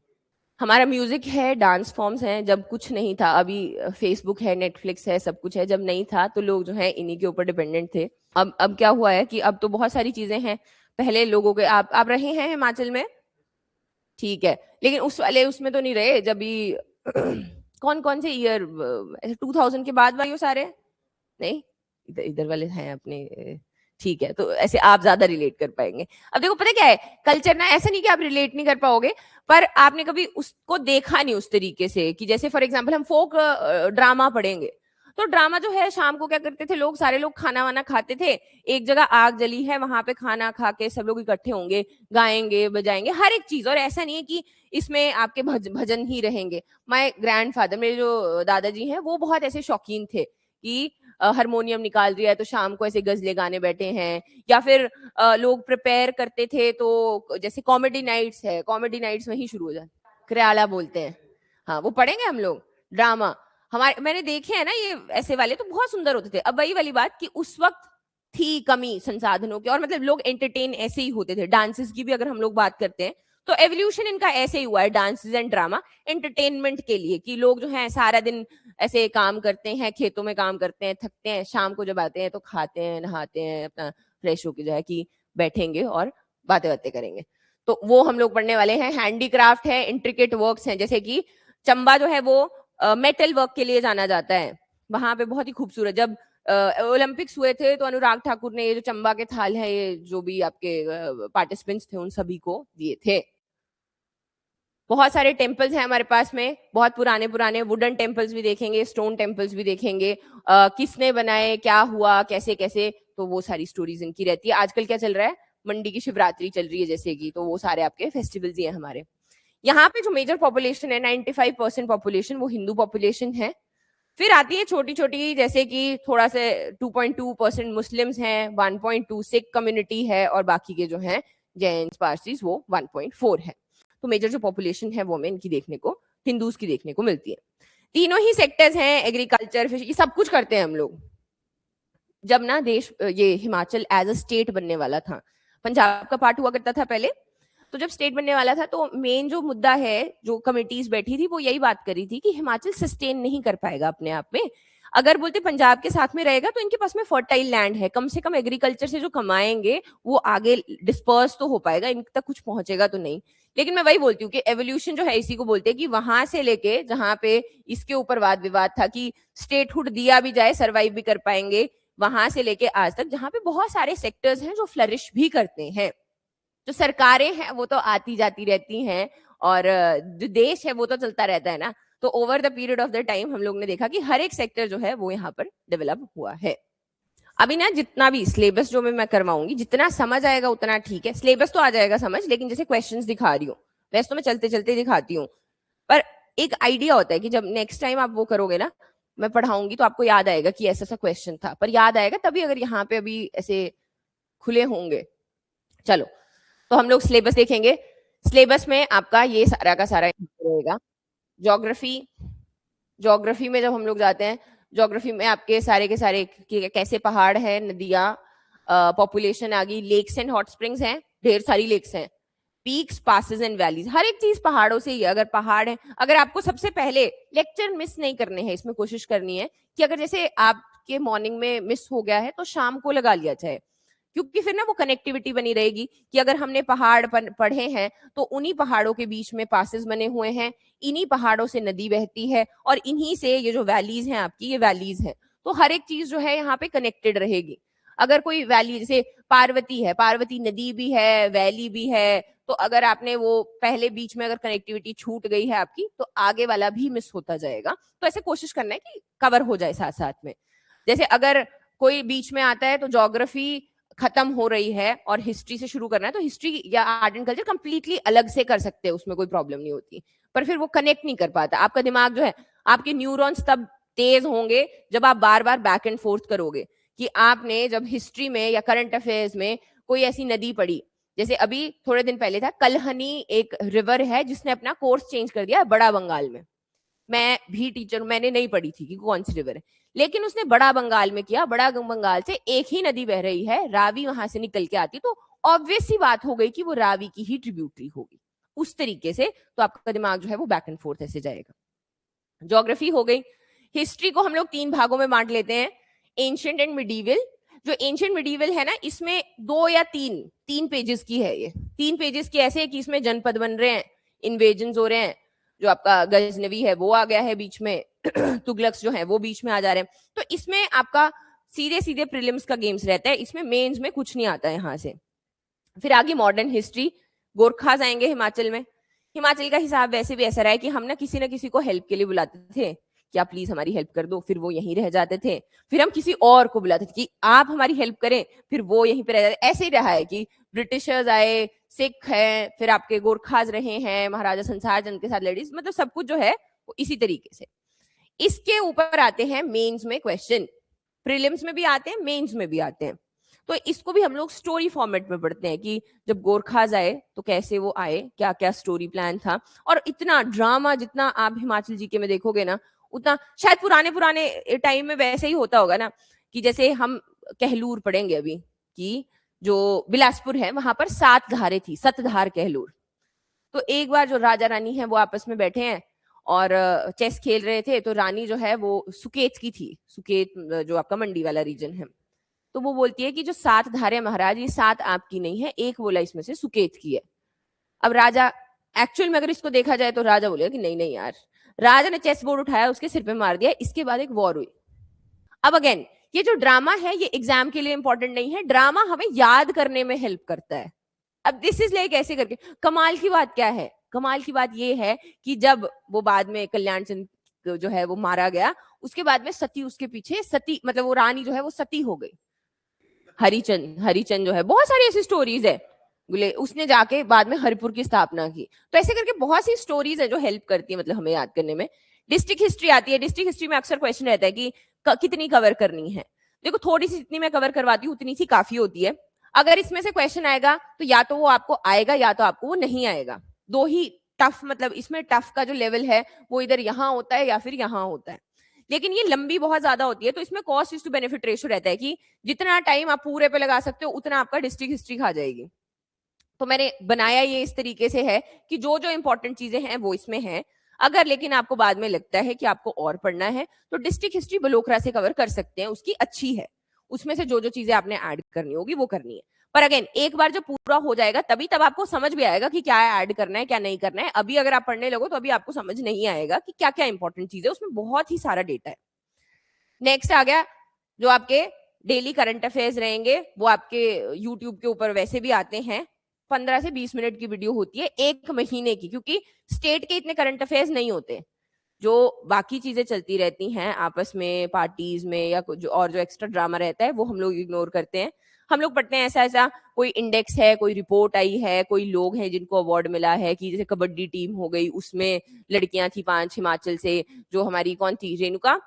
हमारा म्यूजिक है, डांस फॉर्म्स हैं, जब कुछ नहीं था, अभी फेसबुक है, नेटफ्लिक्स है, सब कुछ है, जब नहीं था तो लोग जो है इन्हीं के ऊपर डिपेंडेंट थे। अब क्या हुआ है कि अब तो बहुत सारी चीजें हैं। पहले लोगों के, आप रहे हैं हिमाचल में, ठीक है, लेकिन उस वाले उसमें तो नहीं रहे जब भी कौन कौन से ईयर, 2000 के बाद वाले सारे नहीं, इधर इधर वाले हैं अपने, ठीक है, तो ऐसे आप ज्यादा रिलेट कर पाएंगे। अब देखो पता क्या है, कल्चर ना ऐसा नहीं कि आप रिलेट नहीं कर पाओगे, पर आपने कभी उसको देखा नहीं उस तरीके से कि जैसे फॉर एग्जांपल हम फोक ड्रामा पढ़ेंगे, तो ड्रामा जो है शाम को क्या करते थे लोग, सारे लोग खाना वाना खाते थे, एक जगह आग जली है, वहां पे खाना खा के सब लोग इकट्ठे होंगे, गाएंगे बजाएंगे हर एक चीज, और ऐसा नहीं है कि इसमें आपके भजन ही रहेंगे। माय ग्रैंडफादर, मेरे जो दादाजी हैं, वो बहुत ऐसे शौकीन थे कि हारमोनियम निकाल दिया है तो शाम को ऐसे गजले गाने बैठे हैं, या फिर लोग प्रिपेयर करते थे, तो जैसे कॉमेडी नाइट्स है, कॉमेडी नाइट्स वहीं शुरू हो जाए, क्रियाला बोलते हैं, हाँ, वो पढ़ेंगे हम लोग ड्रामा। हमारे मैंने देखे हैं ना ये ऐसे वाले, तो बहुत सुंदर होते थे। अब वही वाली बात कि उस वक्त थी कमी संसाधनों की, और मतलब लोग एंटरटेन ऐसे ही होते थे। डांसेस की भी अगर हम लोग बात करते हैं तो एवोल्यूशन इनका ऐसे ही हुआ है, डांसेस एंड ड्रामा एंटरटेनमेंट के लिए, कि लोग जो है सारा दिन ऐसे काम करते हैं, खेतों में काम करते हैं, थकते हैं, शाम को जब आते हैं तो खाते हैं, नहाते हैं, अपना फ्रेश होके जो है कि बैठेंगे और बातें बातें करेंगे। तो वो हम लोग पढ़ने वाले हैं। हैंडीक्राफ्ट है, इंट्रिकेट वर्क्स हैं, जैसे कि चंबा जो है वो मेटल वर्क के लिए जाना जाता है। वहां पे बहुत ही खूबसूरत, जब ओलंपिक्स हुए थे तो अनुराग ठाकुर ने ये जो चंबा के थाल है, ये जो भी आपके पार्टिसिपेंट्स थे उन सभी को दिए थे। बहुत सारे टेम्पल्स हैं हमारे पास में, बहुत पुराने पुराने वुडन टेम्पल्स भी देखेंगे, स्टोन टेम्पल्स भी देखेंगे, किसने बनाए, क्या हुआ, कैसे कैसे, तो वो सारी स्टोरीज इनकी रहती है। आजकल क्या चल रहा है, मंडी की शिवरात्रि चल रही है जैसे कि, तो वो सारे आपके फेस्टिवल्स ही हैं हमारे। यहाँ पे जो मेजर पॉपुलेशन है 95% पॉपुलेशन वो हिंदू पॉपुलेशन है। फिर आती है छोटी छोटी, जैसे कि थोड़ा से 2.2% मुस्लिम्स हैं, 1.2 सिख कम्युनिटी है, और बाकी के जो हैं जैन पारसीज वो 1.4 है। तो मेजर जो पॉपुलेशन है वो हमें इनकी देखने को, हिंदूज की देखने को मिलती है। तीनों ही सेक्टर्स हैं, एग्रीकल्चर, फिश, ये सब कुछ करते हैं हम लोग। जब ना देश, ये हिमाचल एज अ स्टेट बनने वाला था, पंजाब का पार्ट हुआ करता था पहले, तो जब स्टेट बनने वाला था तो मेन जो मुद्दा है, जो कमिटीज बैठी थी वो यही बात करी थी कि हिमाचल सस्टेन नहीं कर पाएगा अपने आप में। अगर बोलते पंजाब के साथ में रहेगा तो इनके पास में फर्टाइल लैंड है, कम से कम एग्रीकल्चर से जो कमाएंगे वो आगे डिस्पर्स तो हो पाएगा, इन तक कुछ पहुंचेगा तो नहीं। लेकिन मैं वही बोलती हूँ कि एवोल्यूशन जो है इसी को बोलते हैं, कि वहां से लेके जहां पे इसके ऊपर वाद विवाद था कि स्टेटहुड दिया भी जाए, सर्वाइव भी कर पाएंगे, वहां से लेके आज तक जहां पे बहुत सारे सेक्टर्स हैं जो फ्लरिश भी करते हैं। जो सरकारें हैं वो तो आती जाती रहती हैं, और जो देश है वो तो चलता रहता है ना। तो over the period of the time हम लोग ने देखा कि हर एक सेक्टर जो है वो यहाँ पर डेवलप हुआ है। अभी ना जितना भी सिलेबस जो मैं करवाऊंगी, जितना समझ आएगा उतना ठीक है, सिलेबस तो आ जाएगा समझ, लेकिन जैसे क्वेश्चंस दिखा रही हूँ वैसे तो मैं चलते चलते दिखाती हूँ, पर एक आइडिया होता है कि जब नेक्स्ट टाइम आप वो करोगे ना, मैं पढ़ाऊंगी तो आपको याद आएगा कि ऐसा ऐसा क्वेश्चन था, पर याद आएगा तभी अगर यहाँ पे अभी ऐसे खुले होंगे। चलो, तो हम लोग सिलेबस देखेंगे। सिलेबस में आपका ये सारा का सारा रहेगा। ज्योग्राफी, ज्योग्राफी में जब हम लोग जाते हैं, ज्योग्राफी में आपके सारे के सारे कैसे पहाड़ है, नदियां, पॉपुलेशन आ गई, लेक्स एंड हॉट स्प्रिंग्स हैं, ढेर सारी लेक्स हैं, पीक्स, पासेस एंड वैलीज, हर एक चीज पहाड़ों से ही है। अगर पहाड़ है, अगर आपको सबसे पहले लेक्चर मिस नहीं करने हैं, इसमें कोशिश करनी है कि अगर जैसे आपके मॉर्निंग में मिस हो गया है तो शाम को लगा लिया जाए, क्योंकि फिर ना वो कनेक्टिविटी बनी रहेगी कि अगर हमने पहाड़ पढ़े हैं तो उन्हीं पहाड़ों के बीच में पासेस बने हुए हैं, इन्हीं पहाड़ों से नदी बहती है, और इन्हीं से ये जो वैलीज हैं आपकी, ये वैलीज हैं, तो हर एक चीज जो है यहाँ पे कनेक्टेड रहेगी। अगर कोई वैली, जैसे पार्वती है, पार्वती नदी भी है, वैली भी है, तो अगर आपने वो पहले बीच में अगर कनेक्टिविटी छूट गई है आपकी, तो आगे वाला भी मिस होता जाएगा। तो ऐसे कोशिश करना है कि कवर हो जाए साथ साथ में। जैसे अगर कोई बीच में आता है तो ज्योग्राफी खत्म हो रही है और हिस्ट्री से शुरू करना है, तो हिस्ट्री या आर्ट एंड कल्चर कंप्लीटली अलग से कर सकते हैं, उसमें कोई प्रॉब्लम नहीं होती, पर फिर वो कनेक्ट नहीं कर पाता। आपका दिमाग जो है, आपके न्यूरॉन्स तब तेज होंगे जब आप बार बार बैक एंड फोर्थ करोगे, कि आपने जब हिस्ट्री में या करंट अफेयर्स में कोई ऐसी नदी पढ़ी, जैसे अभी थोड़े दिन पहले था कलहनी, एक रिवर है जिसने अपना कोर्स चेंज कर दिया बड़ा बंगाल में। मैं भी टीचर, मैंने नहीं पढ़ी थी कि कौन सी रिवर है, लेकिन उसने बड़ा बंगाल में किया। बड़ा बंगाल से एक ही नदी बह रही है, रावी वहां से निकल के आती, तो ऑब्वियस सी बात हो गई कि वो रावी की ही ट्रिब्यूटरी होगी, उस तरीके से। तो आपका दिमाग जो है वो बैक एंड फोर्थ ऐसे जाएगा। ज्योग्राफी हो गई। हिस्ट्री को हम लोग 3 भागों में बांट लेते हैं, एंशिएंट एंड मिडीवल। जो एंशिएंट मिडीवल है ना, इसमें 2 या 3 पेजेस की है। ये 3 पेजेस की ऐसे है कि इसमें जनपद बन रहे हैं, इन्वेजन हो रहे हैं, जो आपका गजनवी है वो आ गया है बीच में, तुगलक्स जो है वो बीच में आ जा रहे हैं। तो इसमें आपका सीधे सीधे प्रीलिम्स का गेम्स रहता है, इसमें मेंस में कुछ नहीं आता है यहाँ से। फिर आगे मॉडर्न हिस्ट्री, गोरखास आएंगे हिमाचल में। हिमाचल का हिसाब वैसे भी ऐसा रहा है कि हम ना किसी को हेल्प के लिए बुलाते थे, क्या प्लीज हमारी हेल्प कर दो, फिर वो यहीं रह जाते थे। फिर हम किसी और को बुलाते थे कि आप हमारी हेल्प करें, फिर वो यहीं पे रह जाते। ऐसे ही रहा है कि ब्रिटिशर्स आए, सिख है, फिर आपके गोरखाज रहे हैं, महाराजा संसार चंद के साथ लेडीज, मतलब सब कुछ जो है वो इसी तरीके से। इसके ऊपर आते हैं मेंस में क्वेश्चन, प्रीलिम्स में भी आते हैं, मेंस में भी आते हैं। तो इसको भी हम लोग स्टोरी फॉर्मेट में पढ़ते हैं कि जब गोरखाज आए तो कैसे वो आए, क्या क्या स्टोरी प्लान था। और इतना ड्रामा जितना आप हिमाचल जीके में देखोगे ना, उतना शायद पुराने पुराने टाइम में वैसे ही होता होगा ना, कि जैसे हम कहलूर पढ़ेंगे अभी, कि जो बिलासपुर है वहां पर 7 धारें थी, सतधार कहलूर। तो एक बार जो राजा रानी है वो आपस में बैठे हैं और चेस खेल रहे थे, तो रानी जो है वो सुकेत की थी, सुकेत जो आपका मंडी वाला रीजन है। तो वो बोलती है कि जो 7 धारे महाराज, ये 7 आपकी नहीं है, एक बोला इसमें से सुकेत की है। अब राजा, एक्चुअल में अगर इसको देखा जाए तो राजा बोलेगा कि नहीं नहीं यार, राजा ने चेस बोर्ड उठाया, उसके सिर पे मार दिया, इसके बाद एक वॉर हुई। अब अगेन ये जो ड्रामा है ये एग्जाम के लिए इंपॉर्टेंट नहीं है, ड्रामा हमें याद करने में हेल्प करता है। अब दिस इज लाइक ऐसे करके, कमाल की बात क्या है, कमाल की बात ये है कि जब वो बाद में कल्याण चंद जो है वो मारा गया, उसके बाद में सती उसके पीछे, सती मतलब वो रानी जो है वो सती हो गई। हरिचंद, हरिचंद जो है, बहुत सारी ऐसी स्टोरीज है, उसने जाके बाद में हरिपुर की स्थापना की। तो ऐसे करके बहुत सी स्टोरीज है जो हेल्प करती है मतलब हमें याद करने में। डिस्ट्रिक्ट हिस्ट्री आती है, डिस्ट्रिक्ट हिस्ट्री में अक्सर क्वेश्चन रहता है कि कितनी कवर करनी है। देखो थोड़ी सी जितनी मैं कवर करवाती हूँ उतनी सी काफी होती है। अगर इसमें से क्वेश्चन आएगा तो या तो वो आपको आएगा या तो आपको वो नहीं आएगा। दो ही टफ, मतलब इसमें टफ का जो लेवल है वो इधर यहाँ होता है या फिर यहाँ होता है। लेकिन ये लंबी बहुत ज्यादा होती है, तो इसमें cost is to benefit ratio रहता है कि जितना टाइम आप पूरे पे लगा सकते हो उतना आपका डिस्ट्रिक्ट हिस्ट्री खा जाएगी। तो मैंने बनाया ये इस तरीके से है कि जो जो इंपॉर्टेंट चीजें हैं वो इसमें हैं। अगर लेकिन आपको बाद में लगता है कि आपको और पढ़ना है तो डिस्ट्रिक्ट हिस्ट्री बलोकरा से कवर कर सकते हैं, उसकी अच्छी है, उसमें से जो जो चीजें आपने ऐड करनी होगी वो करनी है। पर अगेन एक बार जब पूरा हो जाएगा तभी तब आपको समझ भी आएगा कि क्या ऐड करना है क्या नहीं करना है। अभी अगर आप पढ़ने लगो तो अभी आपको समझ नहीं आएगा कि क्या क्या इंपॉर्टेंट चीज है, उसमें बहुत ही सारा डेटा है। नेक्स्ट आ गया जो आपके डेली करंट अफेयर्स रहेंगे, वो आपके यूट्यूब के ऊपर वैसे भी आते हैं, 15 से 20 मिनट की वीडियो होती है एक महीने की, क्योंकि स्टेट के इतने करंट अफेयर्स नहीं होते। जो बाकी चीजें चलती रहती हैं आपस में पार्टीज में या कुछ और जो एक्स्ट्रा ड्रामा रहता है वो हम लोग इग्नोर करते हैं। हम लोग पढ़ते हैं ऐसा ऐसा कोई इंडेक्स है, कोई रिपोर्ट आई है, कोई लोग हैं जिनको अवार्ड मिला है, कि जैसे कबड्डी टीम हो गई उसमें लड़कियां थी 5 हिमाचल से, जो हमारी कौन थी रेणुका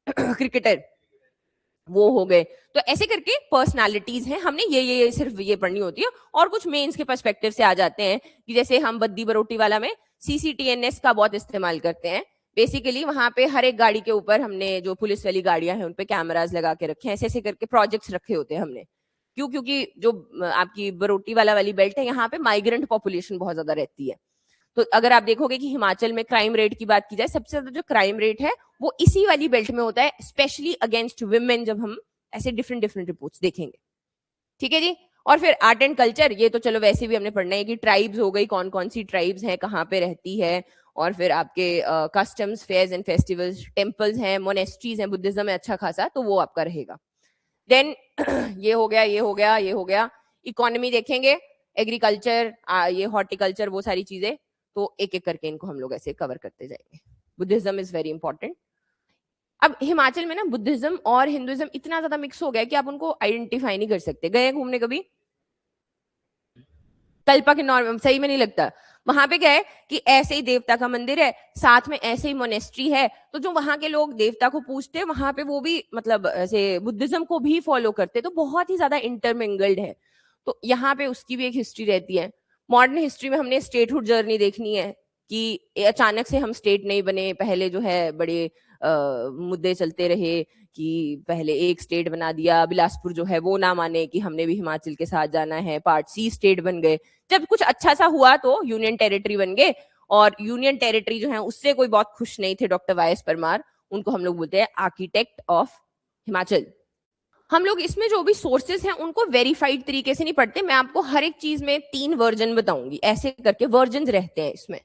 क्रिकेटर, वो हो गए। तो ऐसे करके पर्सनालिटीज हैं, हमने ये सिर्फ ये पढ़नी होती है। और कुछ मेंस के पर्सपेक्टिव से आ जाते हैं कि जैसे हम बद्दी बरोटी वाला में सीसीटीएनएस का बहुत इस्तेमाल करते हैं। बेसिकली वहां पे हर एक गाड़ी के ऊपर हमने जो पुलिस वाली गाड़ियां हैं उन पे कैमरास लगा के रखे हैं, ऐसे ऐसे करके प्रोजेक्ट्स रखे होते हैं हमने। क्यों? क्योंकि जो आपकी बरोटी वाली बेल्ट है यहाँ पे माइग्रेंट पॉपुलेशन बहुत ज्यादा रहती है। तो अगर आप देखोगे कि हिमाचल में क्राइम रेट की बात की जाए, सबसे ज्यादा जो क्राइम रेट है वो इसी वाली बेल्ट में होता है, स्पेशली अगेंस्ट वुमेन, जब हम ऐसे डिफरेंट डिफरेंट रिपोर्ट्स देखेंगे। ठीक है जी। और फिर आर्ट एंड कल्चर, ये तो चलो वैसे भी हमने पढ़ना है कि ट्राइब्स हो गई, कौन कौन सी ट्राइब्स हैं, कहाँ पे रहती है, और फिर आपके customs, fairs and festivals, temples हैं, मोनेस्ट्रीज हैं, बुद्धिज्म है अच्छा खासा, तो वो आपका रहेगा। देन ये हो गया, ये हो गया, ये हो गया। इकोनॉमी देखेंगे, एग्रीकल्चर, ये हॉर्टिकल्चर, वो सारी चीजें, तो एक एक करके इनको हम लोग ऐसे कवर करते जाएंगे। Buddhism is very important. अब हिमाचल में ना बुद्धिज्म और हिंदुइज्म इतना ज्यादा मिक्स हो गया कि आप उनको आइडेंटिफाई नहीं कर सकते। गए घूमने कभी? कल्पा के नॉर्म सही में नहीं लगता। वहां पे क्या है कि ऐसे ही देवता का मंदिर है, साथ में ऐसे ही मोनेस्ट्री है, तो जो वहां के लोग देवता को पूजते हैं वहां पे वो भी मतलब ऐसे बुद्धिज्म को भी फॉलो करते, तो बहुत ही ज्यादा इंटरमिंगल्ड है। तो यहाँ पे उसकी भी एक हिस्ट्री रहती है। मॉडर्न हिस्ट्री में हमने स्टेटहुड जर्नी देखनी है कि अचानक से हम स्टेट नहीं बने, पहले जो है बड़े मुद्दे चलते रहे कि पहले एक स्टेट बना दिया, बिलासपुर जो है वो ना माने कि हमने भी हिमाचल के साथ जाना है, पार्ट सी स्टेट बन गए। जब कुछ अच्छा सा हुआ तो यूनियन टेरिटरी बन गए, और यूनियन टेरिटरी जो है उससे कोई बहुत खुश नहीं थे डॉक्टर वाई एस परमार, उनको हम लोग बोलते हैं आर्किटेक्ट ऑफ हिमाचल। हम लोग इसमें जो भी सोर्सेज हैं उनको वेरीफाइड तरीके से नहीं पढ़ते। मैं आपको हर एक चीज में 3 वर्जन बताऊंगी, ऐसे करके वर्जन रहते हैं इसमें।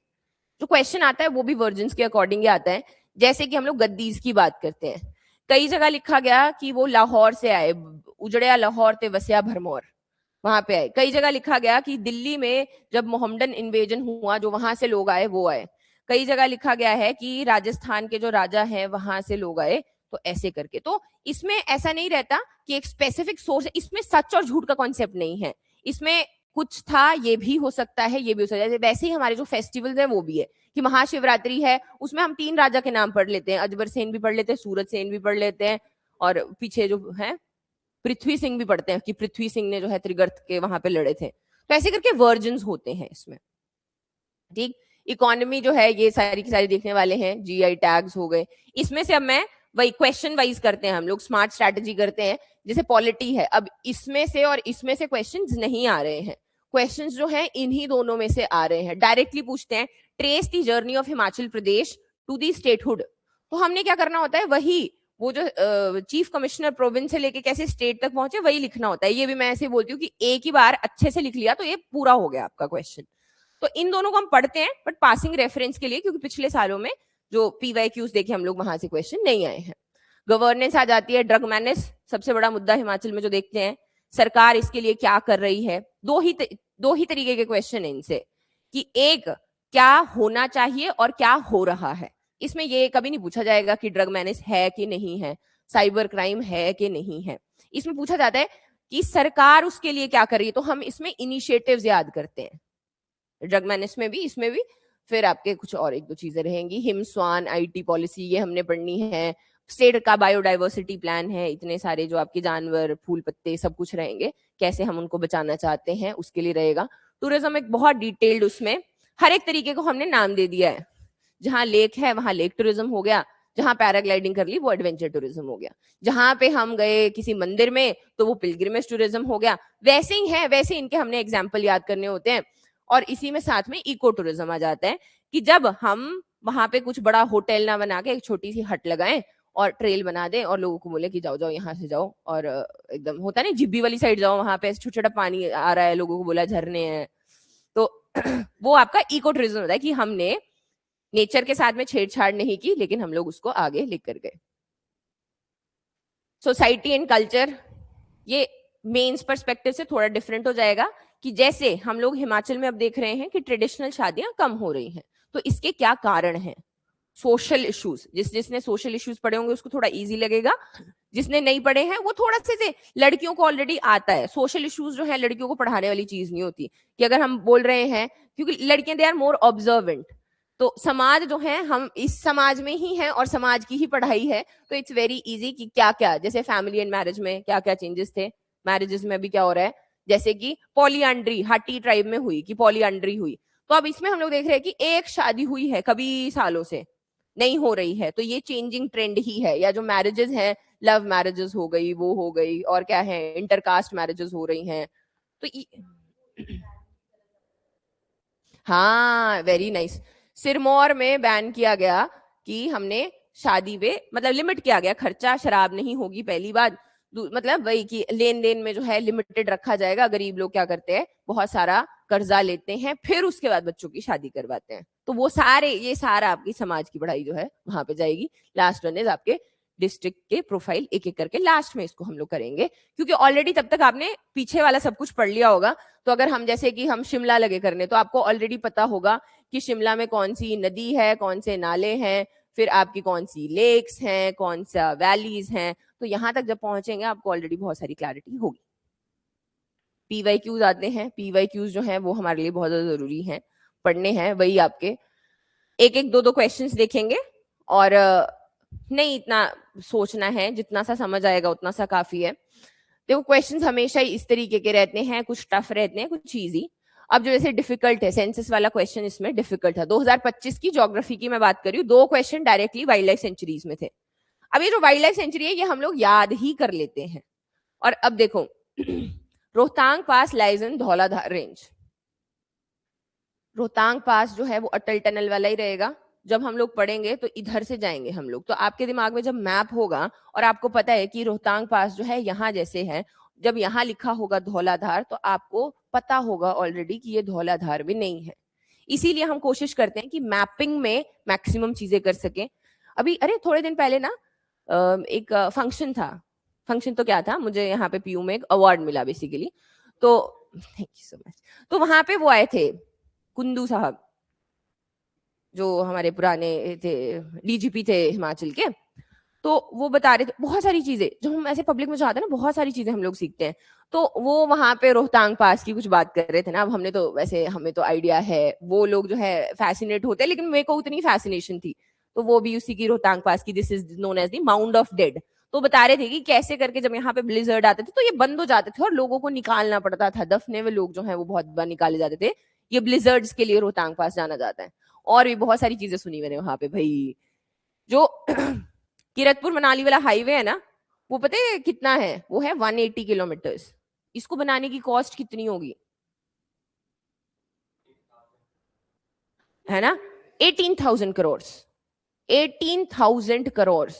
जो क्वेश्चन आता है वो भी वर्जन के अकॉर्डिंग ही आता है। जैसे कि हम लोग गद्दीज की बात करते हैं, कई जगह लिखा गया कि वो लाहौर से आए, उजड़िया लाहौर ते वसिया भरमौर, वहां पे आए। कई जगह लिखा गया कि दिल्ली में जब मोहम्मदन इन्वेजन हुआ जो वहां से लोग आए वो आए। कई जगह लिखा गया है कि राजस्थान के जो राजा हैं वहां से लोग आए। तो ऐसे करके, तो इसमें ऐसा नहीं रहता कि एक स्पेसिफिक सोर्स है, इसमें सच और झूठ का कॉन्सेप्ट नहीं है। इसमें कुछ था, ये भी हो सकता है, ये भी हो सकता है। वैसे ही हमारे जो फेस्टिवल्स हैं वो भी है कि महाशिवरात्रि है, उसमें हम 3 राजा के नाम पढ़ लेते हैं, अजबर सेन भी पढ़ लेते हैं, सूरज सेन भी पढ़ लेते हैं, और पीछे जो है पृथ्वी सिंह भी पढ़ते हैं कि पृथ्वी सिंह ने जो है त्रिगर्त के वहां पे लड़े थे। तो ऐसे करके वर्जन्स होते हैं इसमें। ठीक। इकोनॉमी जो है ये सारी की सारी देखने वाले हैं, जीआई टैग्स हो गए। इसमें से अब मैं वही क्वेश्चन वाइज करते हैं हम लोग, स्मार्ट स्ट्रैटेजी करते हैं। जैसे पॉलिटी है, अब इसमें से और इसमें से क्वेश्चंस नहीं आ रहे हैं, क्वेश्चंस जो हैं इन्हीं दोनों में से आ रहे हैं। डायरेक्टली पूछते हैं trace the journey of Himachal Pradesh to the statehood, तो हमने क्या करना होता है, वही वो जो चीफ कमिश्नर प्रोविंस से लेके कैसे स्टेट तक पहुंचे वही लिखना होता है। ये भी मैं ऐसे बोलती हूँ कि एक ही बार अच्छे से लिख लिया तो ये पूरा हो गया आपका क्वेश्चन। तो इन दोनों को हम पढ़ते हैं बट पासिंग रेफरेंस के लिए, क्योंकि पिछले सालों में जो पीवाईक्यूज देखे हम लोग वहां से क्वेश्चन नहीं आए हैं। गवर्नेंस आ जाती है, ड्रग मैनेस सबसे बड़ा मुद्दा हिमाचल में जो देखते हैं, सरकार इसके लिए क्या कर रही है। दो ही तरीके के क्वेश्चन है इनसे, कि एक क्या होना चाहिए और क्या हो रहा है। इसमें ये कभी नहीं पूछा जाएगा कि ड्रग मैनेस है कि नहीं है, साइबर क्राइम है कि नहीं है। इसमें पूछा जाता है कि सरकार उसके लिए क्या कर रही है, तो हम इसमें इनिशिएटिव्स याद करते हैं। ड्रग मैनेस में भी, इसमें भी। फिर आपके कुछ और एक दो चीजें रहेंगी, हिम स्वान आईटी पॉलिसी, ये हमने पढ़नी है। स्टेट का बायोडाइवर्सिटी प्लान है, इतने सारे जो आपके जानवर फूल पत्ते सब कुछ रहेंगे, कैसे हम उनको बचाना चाहते हैं उसके लिए रहेगा। टूरिज्म एक बहुत डिटेल्ड, उसमें हर एक तरीके को हमने नाम दे दिया है। जहां लेक है वहां लेक टूरिज्म हो गया, जहां पैराग्लाइडिंग कर ली वो एडवेंचर टूरिज्म हो गया, जहां पे हम गए किसी मंदिर में तो वो पिलग्रिमेज टूरिज्म हो गया। वैसे ही है, वैसे इनके हमने एग्जाम्पल याद करने होते हैं। और इसी में साथ में इको टूरिज्म आ जाता है, कि जब हम वहां पे कुछ बड़ा होटल ना बना के एक छोटी सी हट लगाएं और ट्रेल बना दें और लोगों को बोले कि जाओ जाओ यहाँ से जाओ, और एकदम होता है ना जिब्बी वाली साइड जाओ, वहां पे छोटा छोटा पानी आ रहा है, लोगों को बोला झरने हैं, तो वो आपका इको टूरिज्म होता है कि हमने नेचर के साथ में छेड़छाड़ नहीं की, लेकिन हम लोग उसको आगे लेकर गए। सोसाइटी एंड कल्चर, ये मेंस पर्सपेक्टिव से थोड़ा डिफरेंट हो जाएगा, कि जैसे हम लोग हिमाचल में अब देख रहे हैं कि ट्रेडिशनल शादियां कम हो रही हैं, तो इसके क्या कारण हैं। सोशल इश्यूज, जिसने सोशल इश्यूज पढ़े होंगे उसको थोड़ा इजी लगेगा, जिसने नहीं पढ़े हैं वो थोड़ा से लड़कियों को ऑलरेडी आता है। सोशल इश्यूज जो है लड़कियों को पढ़ाने वाली चीज नहीं होती, कि अगर हम बोल रहे हैं, क्योंकि लड़कियां दे आर मोर ऑब्जर्वेंट, तो समाज जो है हम इस समाज में ही है और समाज की ही पढ़ाई है, तो इट्स वेरी इजी कि क्या क्या, जैसे फैमिली एंड मैरिज में क्या क्या चेंजेस थे, मैरिजेस में भी क्या हो रहा है, जैसे कि पॉलीएंड्री हाटी ट्राइब में हुई, कि पॉलीएंड्री हुई, तो अब इसमें हम लोग देख रहे हैं कि एक शादी हुई है कभी सालों से नहीं हो रही है, तो ये चेंजिंग ट्रेंड ही है। या जो मैरिजेस हैं, लव मैरिजेस हो गई, वो हो गई, और क्या है, इंटरकास्ट मैरिजेस हो रही हैं, तो हाँ वेरी नाइस। सिरमौर में बैन किया गया कि हमने शादी पे मतलब लिमिट किया गया, खर्चा शराब नहीं होगी पहली बात, मतलब वही कि लेन देन में जो है लिमिटेड रखा जाएगा। गरीब लोग क्या करते हैं, बहुत सारा कर्जा लेते हैं, फिर उसके बाद बच्चों की शादी करवाते हैं, तो वो सारे, ये सारा आपकी समाज की पढ़ाई जो है वहां पे जाएगी। लास्ट वन इज आपके डिस्ट्रिक्ट के प्रोफाइल, एक एक करके लास्ट में इसको हम लोग करेंगे, क्योंकि ऑलरेडी तब तक आपने पीछे वाला सब कुछ पढ़ लिया होगा। तो अगर हम जैसे कि हम शिमला लगे करने, तो आपको ऑलरेडी पता होगा कि शिमला में कौन सी नदी है, कौन से नाले हैं, फिर आपकी कौन सी लेक्स हैं, कौन सा वैलीज हैं, तो यहां तक जब पहुंचेंगे आपको ऑलरेडी बहुत सारी क्लैरिटी होगी। पीवाईक्यूज आते हैं, पीवाईक्यूज जो है वो हमारे लिए बहुत ज्यादा जरूरी है पढ़ने हैं, वही आपके एक एक दो दो क्वेश्चंस देखेंगे, और नहीं इतना सोचना है, जितना सा समझ आएगा उतना सा काफी है। देखो क्वेश्चंस हमेशा ही इस तरीके के रहते हैं, कुछ टफ रहते हैं, कुछ इजी। अब जो जैसे डिफिकल्ट है, सेंसस वाला क्वेश्चन इसमें डिफिकल्ट था। 2025 की ज्योग्राफी की मैं बात कर रही हूँ, 2 question directly wild life sanctuaries में थे। अब ये जो वाइल्ड लाइफ सेंचुरी है ये हम लोग याद ही कर लेते हैं। और अब देखो Rohtang pass lies in Dhauladhar range. Rohtang pass जो है वो अटल टनल वाला ही रहेगा। जब हम लोग पढ़ेंगे तो इधर से जाएंगे हम लोग, तो आपके दिमाग में जब मैप होगा और आपको पता है कि रोहतांग पास जो है यहाँ जैसे है, जब यहाँ लिखा होगा धौलाधार तो आपको पता होगा ऑलरेडी कि ये धौलाधार भी नहीं है। इसीलिए हम कोशिश करते हैं कि मैपिंग में मैक्सिमम चीजें कर सकें। अभी अरे थोड़े दिन पहले ना एक फंक्शन था, फंक्शन तो क्या था, मुझे यहाँ पे पीयू में एक अवार्ड मिला बेसिकली, तो थैंक यू सो मच। तो वहां पे वो आए थे कुंदू साहब, जो हमारे पुराने थे, डीजीपी थे हिमाचल के, तो वो बता रहे थे बहुत सारी चीजें जो हम ऐसे पब्लिक में जाते हैं ना, बहुत सारी चीजें हम लोग सीखते हैं। तो वो वहां पे रोहतांग पास की कुछ बात कर रहे थे ना। अब हमने तो वैसे हमें तो आइडिया है, वो लोग जो है फैसिनेट होते हैं, लेकिन मेरे को उतनी फैसिनेशन थी, तो वो भी उसी की रोहतांग पास की, this is known as the mount of dead. तो बता रहे थे कि कैसे करके जब यहाँ पे ब्लिजर्ड आते थे तो ये बंद हो जाते थे और लोगों को निकालना पड़ता था, दफने हुए लोग जो है वो बहुत बार निकाले जाते थे। ये ब्लिजर्ड्स के लिए रोहतांग पास जाना जाता है। और भी बहुत सारी चीजें सुनी मैंने वहां पे भाई। जो किरतपुर मनाली वाला हाईवे है ना, वो पता है कितना है, वो है 180 किलोमीटर्स। इसको बनाने की कॉस्ट कितनी होगी, है ना, 18,000 करोड़, 18,000 करोड़।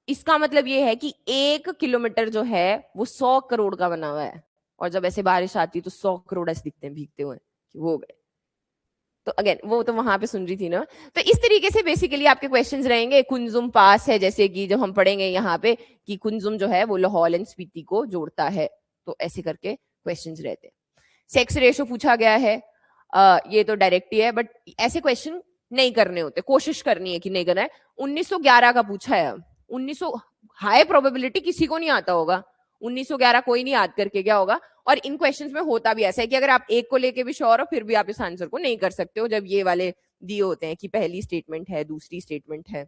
इसका मतलब ये है कि 1 किलोमीटर जो है वो 100 करोड़ का बना हुआ है, और जब ऐसे बारिश आती है तो 100 करोड़ ऐसे दिखते हैं भीगते हुए कि वो हो गए। तो अगेन वो तो वहां पे सुन रही थी ना। तो इस तरीके से बेसिकली आपके क्वेश्चंस रहेंगे। कुंजुम पास है, जैसे कि जब हम पढ़ेंगे यहाँ पे कि कुंजुम जो है वो लाहौल एंड स्पीति को जोड़ता है, तो ऐसे करके क्वेश्चंस रहते हैं। सेक्स रेशो पूछा गया है, ये तो डायरेक्ट ही है, बट ऐसे क्वेश्चन नहीं करने होते, कोशिश करनी है कि नहीं करना है। 1911 का पूछा है, 1900 हाई प्रोबेबिलिटी किसी को नहीं आता होगा, 1911 कोई नहीं याद करके क्या होगा। और इन क्वेश्चंस में होता भी ऐसा है कि अगर आप एक को लेके भी श्योर हो फिर भी आप इस आंसर को नहीं कर सकते हो, जब ये वाले दिए होते हैं कि पहली स्टेटमेंट है, दूसरी स्टेटमेंट है।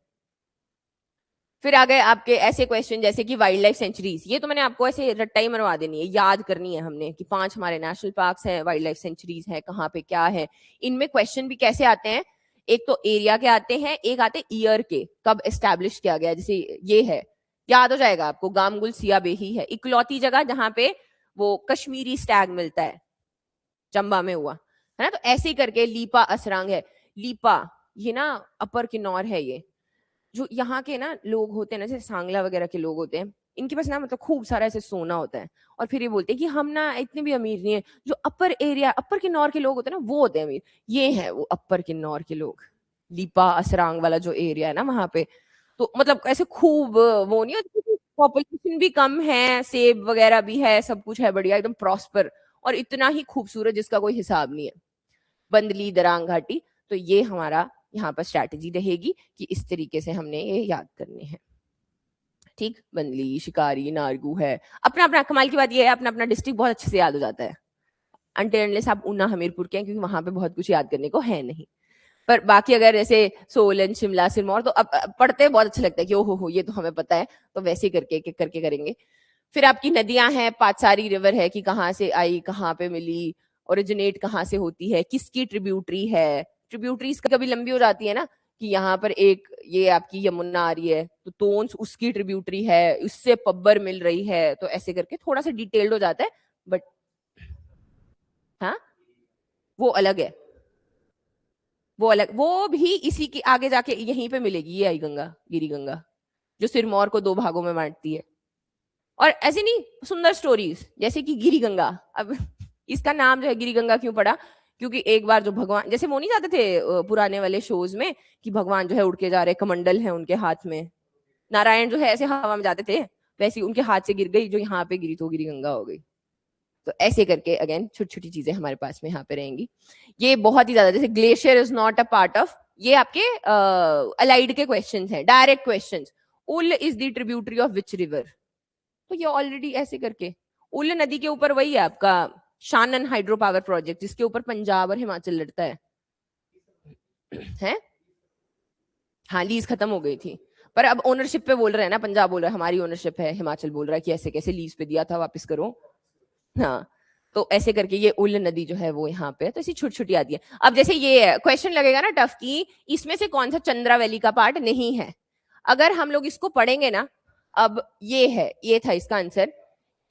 फिर आ गए आपके ऐसे क्वेश्चन जैसे कि वाइल्ड लाइफ सेंचुरीज। ये तो मैंने आपको ऐसे रट्टा ही मरवा देनी है, याद करनी है हमने कि 5 हमारे नेशनल पार्क्स हैं, वाइल्ड लाइफ सेंचुरीज है, कहाँ पे क्या है। इनमें क्वेश्चन भी कैसे आते हैं, एक तो एरिया के आते हैं, एक आते ईयर के, कब एस्टेब्लिश किया गया। जैसे ये है, याद हो जाएगा आपको, गामगुल सिया बेही है इकलौती जगह जहां पे वो कश्मीरी स्टैग मिलता है, चंबा में हुआ है ना। तो ऐसे ही करके लीपा असरांग है, लीपा ये ना अपर किन्नौर है। ये जो यहाँ के ना लोग होते हैं ना, जैसे सांगला वगैरह के लोग होते हैं, इनके पास ना मतलब खूब सारा ऐसे सोना होता है, और फिर ये बोलते हैं कि हम ना इतने भी अमीर नहीं है। जो अपर एरिया, अपर किन्नौर के लोग होते हैं ना, वो होते हैं अमीर। ये है वो अपर किन्नौर के लोग, लीपा असरांग वाला जो एरिया है ना वहां पे। तो मतलब ऐसे खूब वो नहीं होती, पॉपुलेशन भी कम है, सेब वगैरह भी है, सब कुछ है बढ़िया, एकदम प्रॉस्पर, और इतना ही खूबसूरत जिसका कोई हिसाब नहीं है, बंदली दरांग घाटी। तो ये हमारा यहाँ पर स्ट्रैटेजी रहेगी कि इस तरीके से हमने ये याद करने हैं। ठीक, बंदली, शिकारी, नारगू है, अपना अपना। कमाल की बात ये है, अपना अपना डिस्ट्रिक्ट बहुत अच्छे से याद हो जाता है, अनटिल आप ऊना हमीरपुर के हैं, क्योंकि वहां पे बहुत कुछ याद करने को है नहीं। पर बाकी अगर जैसे सोलन, शिमला, सिरमौर, तो अब पढ़ते बहुत अच्छा लगता है कि ओहो हो ये तो हमें पता है। तो वैसे ही करके एक एक करके करेंगे। फिर आपकी नदियां हैं, पादसारी रिवर है कि कहाँ से आई, कहाँ पे मिली, ओरिजिनेट कहाँ से होती है, किसकी ट्रिब्यूटरी है। ट्रिब्यूटरीज कभी लंबी हो जाती है ना, कि यहाँ पर एक ये आपकी यमुना आ रही है तो तोन्स उसकी ट्रिब्यूटरी है, उससे पब्बर मिल रही है, तो ऐसे करके थोड़ा सा डिटेल्ड हो जाता है। बट हाँ, वो अलग है, वो अलग, वो भी इसी की आगे जाके यहीं पे मिलेगी। ये आई गंगा, गिरी गंगा, जो सिरमौर को 2 भागों में बांटती है। और ऐसे नहीं, सुंदर स्टोरीज जैसे कि गिरी गंगा। अब इसका नाम जो है गिरी गंगा क्यों पड़ा, क्योंकि एक बार जो भगवान, जैसे वो नहीं जाते थे पुराने वाले शोज में कि भगवान जो है उड़ के जा रहे, कमंडल है उनके हाथ में, नारायण जो है ऐसे हवा में जाते थे, वैसे ही उनके हाथ से गिर गई, जो यहाँ पे गिरी तो गिरी गंगा हो गई। तो ऐसे करके अगेन छोटी छोटी चीजें हमारे पास में यहाँ पे रहेंगी। ये बहुत ही ज्यादा, जैसे glacier is not a part of, ये आपके अलाइड के क्वेश्चंस हैं, direct questions. Ul is the tributary of which river, तो ये ऑलरेडी ऐसे करके, उल नदी के ऊपर वही है आपका शानन हाइड्रो पावर प्रोजेक्ट, जिसके ऊपर पंजाब और हिमाचल लड़ता है। हाँ, लीज खत्म हो गई थी, पर अब ओनरशिप पे बोल रहे हैं ना, पंजाब बोल रहा है हमारी ओनरशिप है, हिमाचल बोल रहा है कि ऐसे कैसे लीज पे दिया था वापस करो। हाँ, तो ऐसे करके ये उल नदी जो है वो यहाँ पे, तो ऐसी छोटी छोटी आती है। अब जैसे ये क्वेश्चन लगेगा ना टफ की, इसमें से कौन सा चंद्रा वैली का पार्ट नहीं है। अगर हम लोग इसको पढ़ेंगे ना, अब ये है, ये था इसका आंसर।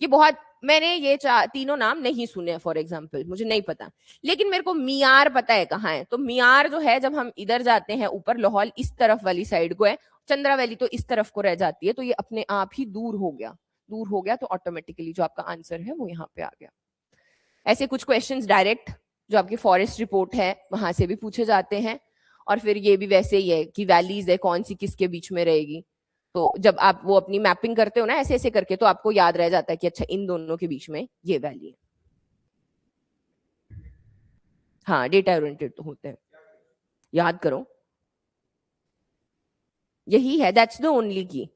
ये बहुत, मैंने ये तीनों नाम नहीं सुने, फॉर एग्जाम्पल मुझे नहीं पता, लेकिन मेरे को मियार पता है कहाँ है। तो मियार जो है, जब हम इधर जाते हैं ऊपर, लाहौल इस तरफ वाली साइड को है, चंद्रा वैली तो इस तरफ को रह जाती है, तो ये अपने आप ही दूर हो गया, दूर हो गया, तो ऑटोमेटिकली जो आपका आंसर है वो यहाँ पे आ गया। ऐसे कुछ क्वेश्चंस डायरेक्ट जो आपकी फॉरेस्ट रिपोर्ट है वहां से भी पूछे जाते हैं। और फिर ये भी वैसे ही है कि वैलीज है, कौन सी किसके बीच में रहेगी। तो जब आप वो अपनी मैपिंग करते हो ना ऐसे ऐसे करके, तो आपको याद रह जाता है कि अच्छा इन दोनों के बीच में ये वैली है। हाँ, डेटा ओरिएंटेड तो होते हैं, याद करो, यही है, दैट्स द ओनली की।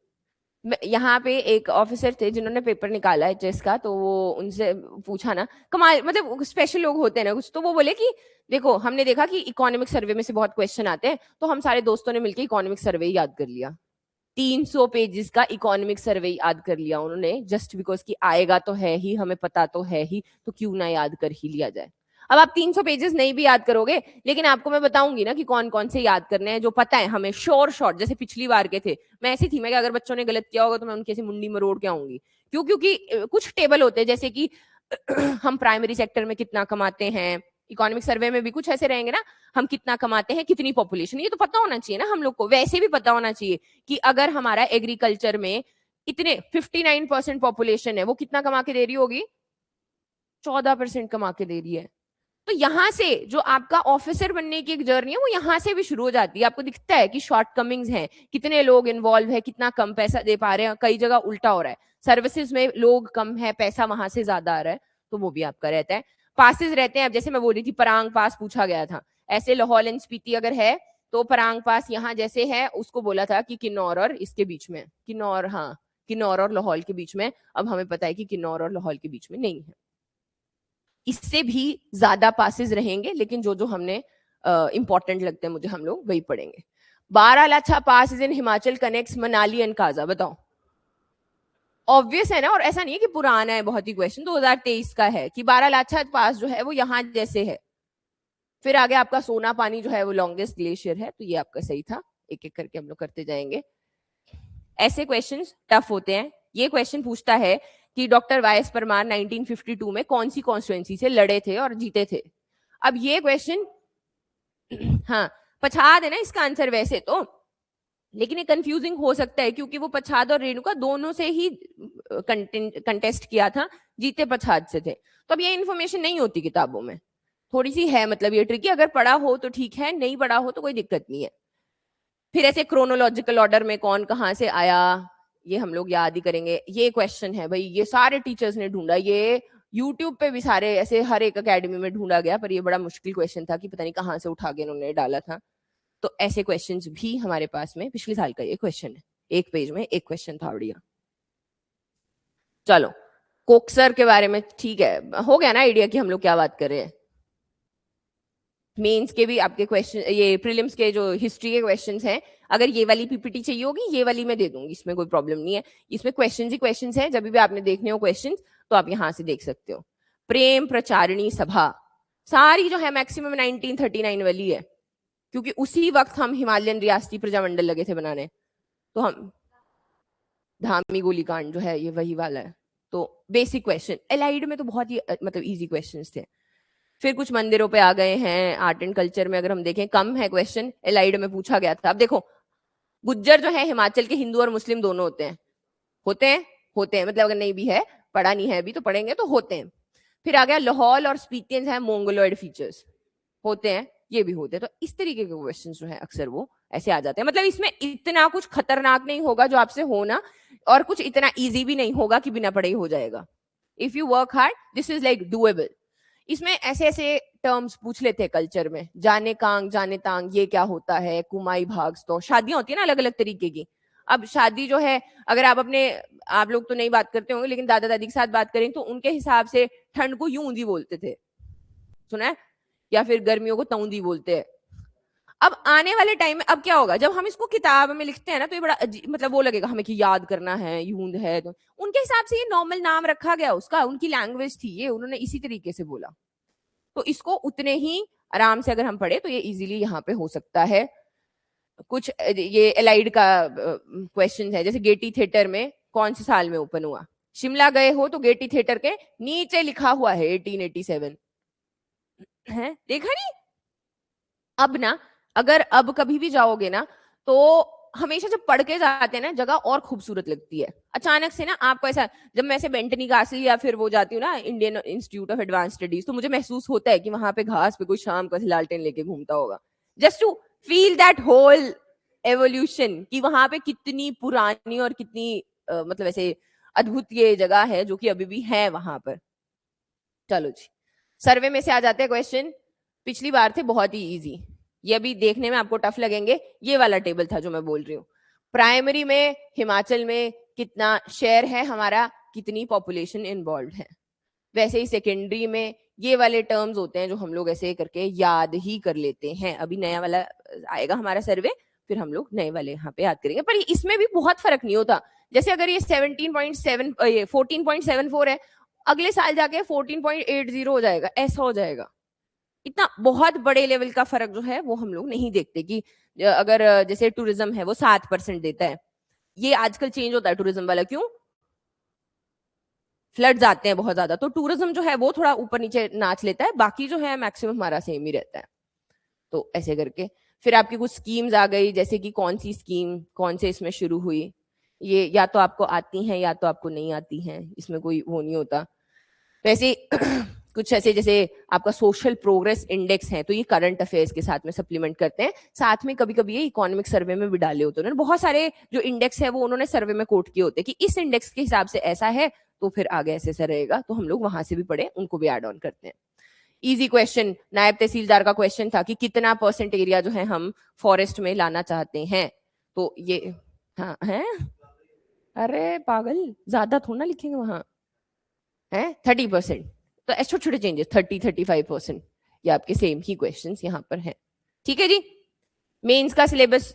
यहाँ पे एक ऑफिसर थे जिन्होंने पेपर निकाला है चेस का, तो वो उनसे पूछा ना, कमाल, मतलब स्पेशल लोग होते हैं ना कुछ, तो वो बोले कि देखो हमने देखा कि इकोनॉमिक सर्वे में से बहुत क्वेश्चन आते हैं, तो हम सारे दोस्तों ने मिलकर इकोनॉमिक सर्वे याद कर लिया। 300 पेजेस का इकोनॉमिक सर्वे याद कर लिया उन्होंने, जस्ट बिकॉज कि आएगा तो है ही, हमें पता तो है ही, तो क्यों ना याद कर ही लिया जाए। अब आप 300 पेजेस नहीं भी याद करोगे, लेकिन आपको मैं बताऊंगी ना कि कौन कौन से याद करने हैं, जो पता है हमें श्योर शॉट, जैसे पिछली बार के थे। मैं ऐसी थी, मैं अगर बच्चों ने गलत किया होगा तो मैं उनकी ऐसी मुंडी मरोड़ के आऊंगी। क्यों? क्योंकि कुछ टेबल होते हैं, जैसे कि हम प्राइमरी सेक्टर में कितना कमाते हैं, इकोनॉमिक सर्वे में भी कुछ ऐसे रहेंगे ना, हम कितना कमाते हैं, कितनी पॉपुलेशन, ये तो पता होना चाहिए ना हम लोग को। वैसे भी पता होना चाहिए कि अगर हमारा एग्रीकल्चर में इतने 59% पॉपुलेशन है, वो कितना कमा के दे रही होगी, 14% कमा के दे रही है। तो यहां से जो आपका ऑफिसर बनने की एक जर्नी है, वो यहां से भी शुरू हो जाती है। आपको दिखता है कि शॉर्ट कमिंग्स हैं, कितने लोग इन्वॉल्व है, कितना कम पैसा दे पा रहे हैं, कई जगह उल्टा हो रहा है, सर्विसेज में लोग कम है, पैसा वहां से ज्यादा आ रहा है, तो वो भी आपका रहता है। पासिस रहते हैं, अब जैसे मैं बोल रही थी परांग पास पूछा गया था, ऐसे लाहौल एंड स्पीति अगर है तो परांग पास यहाँ जैसे है, उसको बोला था कि किन्नौर और इसके बीच में, किन्नौर, हाँ किन्नौर और लाहौल के बीच में, अब हमें पता है कि किन्नौर और लाहौल के बीच में नहीं है। इससे भी ज्यादा पासेस रहेंगे, लेकिन जो जो हमने इंपॉर्टेंट लगते हैं मुझे, हम लोग वही पढ़ेंगे। Baralacha pass is in Himachal connects Manali and Kaza, बताओ। ऑब्वियस है ना, और ऐसा नहीं है कि पुराना है बहुत ही, क्वेश्चन 2023 का है कि बारालाचा पास जो है वो यहाँ जैसे है। फिर आगे आपका सोना पानी जो है वो लॉन्गेस्ट ग्लेशियर है, तो ये आपका सही था। एक एक करके हम लोग करते जाएंगे। ऐसे क्वेश्चंस टफ होते हैं। ये क्वेश्चन पूछता है कि डॉक्टर वाई.एस. परमार 1952 में कौन सी कॉन्स्टिट्यूएंसी से लड़े थे और जीते थे। अब ये क्वेश्चन हाँ पछाद है ना इसका आंसर वैसे तो, लेकिन ये कंफ्यूजिंग हो सकता है क्योंकि वो पछाद और रेणुका दोनों से ही कंटेस्ट किया था, जीते पछाद से थे। तो अब ये इन्फॉर्मेशन नहीं होती किताबों में, थोड़ी सी है, मतलब ये ट्रिकी। अगर पढ़ा हो तो ठीक है, नहीं पढ़ा हो तो कोई दिक्कत नहीं है। फिर ऐसे क्रोनोलॉजिकल ऑर्डर में कौन कहां से आया, ये हम लोग याद ही करेंगे। ये क्वेश्चन है भाई, ये सारे टीचर्स ने ढूंढा, ये यूट्यूब पे भी सारे ऐसे हर एक अकेडमी में ढूंढा गया, पर ये बड़ा मुश्किल क्वेश्चन था कि पता नहीं कहां से उठा के इन्होंने डाला था। तो ऐसे क्वेश्चंस भी हमारे पास में, पिछले साल का ये क्वेश्चन है, एक पेज में एक क्वेश्चन था बढ़िया। चलो कोक्सर के बारे में ठीक है, हो गया ना आइडिया कि हम लोग क्या बात कर रहे हैं। मेंस के भी आपके क्वेश्चन, ये प्रीलिम्स के जो हिस्ट्री के क्वेश्चंस हैं, अगर ये वाली पीपीटी चाहिए होगी ये वाली मैं दे दूंगी, इसमें कोई प्रॉब्लम नहीं है। इसमें क्वेश्चंस ही क्वेश्चंस हैं, जब भी आपने देखने हो क्वेश्चंस तो आप यहां से देख सकते हो। प्रेम प्रचारिणी सभा सारी जो है मैक्सिमम 1939 वाली है, क्योंकि उसी वक्त हम हिमालयन रियासती प्रजामंडल लगे थे बनाने। तो हम धामी गोलीकांड जो है ये वही वाला है। तो बेसिक क्वेश्चन एलाइड में तो बहुत ही मतलब इजी क्वेश्चंस थे। फिर कुछ मंदिरों पे आ गए हैं। आर्ट एंड कल्चर में अगर हम देखें कम है क्वेश्चन, एलाइड में पूछा गया था। अब देखो गुज्जर जो है हिमाचल के हिंदू और मुस्लिम दोनों होते हैं, होते हैं, होते हैं, मतलब अगर नहीं भी है, पढ़ा नहीं है अभी तो पढ़ेंगे, तो होते हैं। फिर आ गया लाहौल और स्पीतियंस है मोंगोलॉइड फीचर्स, होते हैं, ये भी होते हैं। तो इस तरीके के क्वेश्चन जो है अक्सर वो ऐसे आ जाते हैं। मतलब इसमें इतना कुछ खतरनाक नहीं होगा जो आपसे होना, और कुछ इतना इजी भी नहीं होगा कि बिना पढ़े ही हो जाएगा। If you work hard this is like doable. इसमें ऐसे ऐसे टर्म्स पूछ लेते हैं कल्चर में, जाने कांग जाने तांग ये क्या होता है, कुमाई भाग्स, तो शादियां होती है ना अलग अलग तरीके की। अब शादी जो है, अगर आप अपने, आप लोग तो नहीं बात करते होंगे लेकिन दादा दादी के साथ बात करें तो उनके हिसाब से ठंड को यूंदी बोलते थे, सुना है, या फिर गर्मियों को तौंदी बोलते हैं। अब आने वाले टाइम में अब क्या होगा, जब हम इसको किताब में लिखते हैं ना तो ये बड़ा मतलब वो लगेगा हमें कि याद करना है, यूंद है, तो उनके हिसाब से ये नॉर्मल नाम रखा गया उसका, उनकी लैंग्वेज थी ये, उन्होंने इसी तरीके से बोला। तो इसको उतने ही आराम से अगर हम पढ़े तो ये इजीली यहाँ पे हो सकता है। कुछ ये एलाइड का क्वेश्चन है, जैसे गेटी थिएटर में कौन से साल में ओपन हुआ। शिमला गए हो तो गेटी थिएटर के नीचे लिखा हुआ है 1887 है, देखा नहीं। अब ना अगर अब कभी भी जाओगे ना तो हमेशा जब पढ़ के जाते हैं ना जगह और खूबसूरत लगती है। अचानक से ना आपको ऐसा, जब मैं ऐसे बेंटनी कासल या फिर वो जाती हूँ ना Indian institute of advance studies, तो मुझे महसूस होता है कि वहां पे घास पे कोई शाम को लालटेन लेके घूमता होगा, just to feel that whole evolution, कि वहां पे कितनी पुरानी और कितनी मतलब ऐसे अद्भुत ये जगह है जो कि अभी भी है वहां पर। चलो जी, सर्वे में से आ जाते हैं क्वेश्चन। पिछली बार थे बहुत ही इजी, ये अभी देखने में आपको टफ लगेंगे। ये वाला टेबल था जो मैं बोल रही हूँ। प्राइमरी में हिमाचल में कितना शेयर है हमारा, कितनी पॉपुलेशन इन्वॉल्व है। वैसे ही सेकेंडरी में ये वाले टर्म्स होते हैं जो हम लोग ऐसे करके याद ही कर लेते हैं। अभी नया वाला आएगा हमारा सर्वे, फिर हम लोग नए वाले यहाँ पे याद करेंगे। पर इसमें भी बहुत फर्क नहीं होता। जैसे अगर ये 17.7 ये 14.74 है, अगले साल जाके 14.80 हो जाएगा, ऐसा हो जाएगा। इतना बहुत बड़े लेवल का फर्क जो है वो हम लोग नहीं देखते कि अगर जैसे टूरिज्म है वो 7% देता है, ये आजकल चेंज होता है टूरिज्म वाला, क्यों, फ्लड्स आते हैं बहुत ज्यादा, तो टूरिज्म जो है वो थोड़ा ऊपर नीचे नाच लेता है, बाकी जो है मैक्सिमम हमारा सेम ही रहता है। तो ऐसे करके फिर आपकी कुछ स्कीम्स आ गई, जैसे कि कौन सी स्कीम कौन से इसमें शुरू हुई, ये या तो आपको आती हैं या तो आपको नहीं आती हैं, इसमें कोई वो नहीं होता। तो ऐसे कुछ ऐसे जैसे आपका सोशल प्रोग्रेस इंडेक्स है, तो ये करंट अफेयर्स के साथ में सप्लीमेंट करते हैं, साथ में कभी कभी ये इकोनॉमिक सर्वे में भी डाले होते हैं। बहुत सारे जो इंडेक्स है वो उन्होंने सर्वे में कोट किए होते हैं कि इस इंडेक्स के हिसाब से ऐसा है, तो फिर आगे ऐसे ऐसा रहेगा, तो हम लोग वहां से भी पढ़े, उनको भी ऐड ऑन करते हैं। इजी क्वेश्चन नायब तहसीलदार का क्वेश्चन था कि कितना % एरिया जो है हम फॉरेस्ट में लाना चाहते हैं, तो ये हाँ है, अरे पागल, ज्यादा थोड़ा ना लिखेंगे वहां है, 30%। तो ऐसे छोटे छोटे चेंजेस, 30-35%, ये आपके सेम ही क्वेश्चंस यहाँ पर हैं। ठीक है जी। मेंस का सिलेबस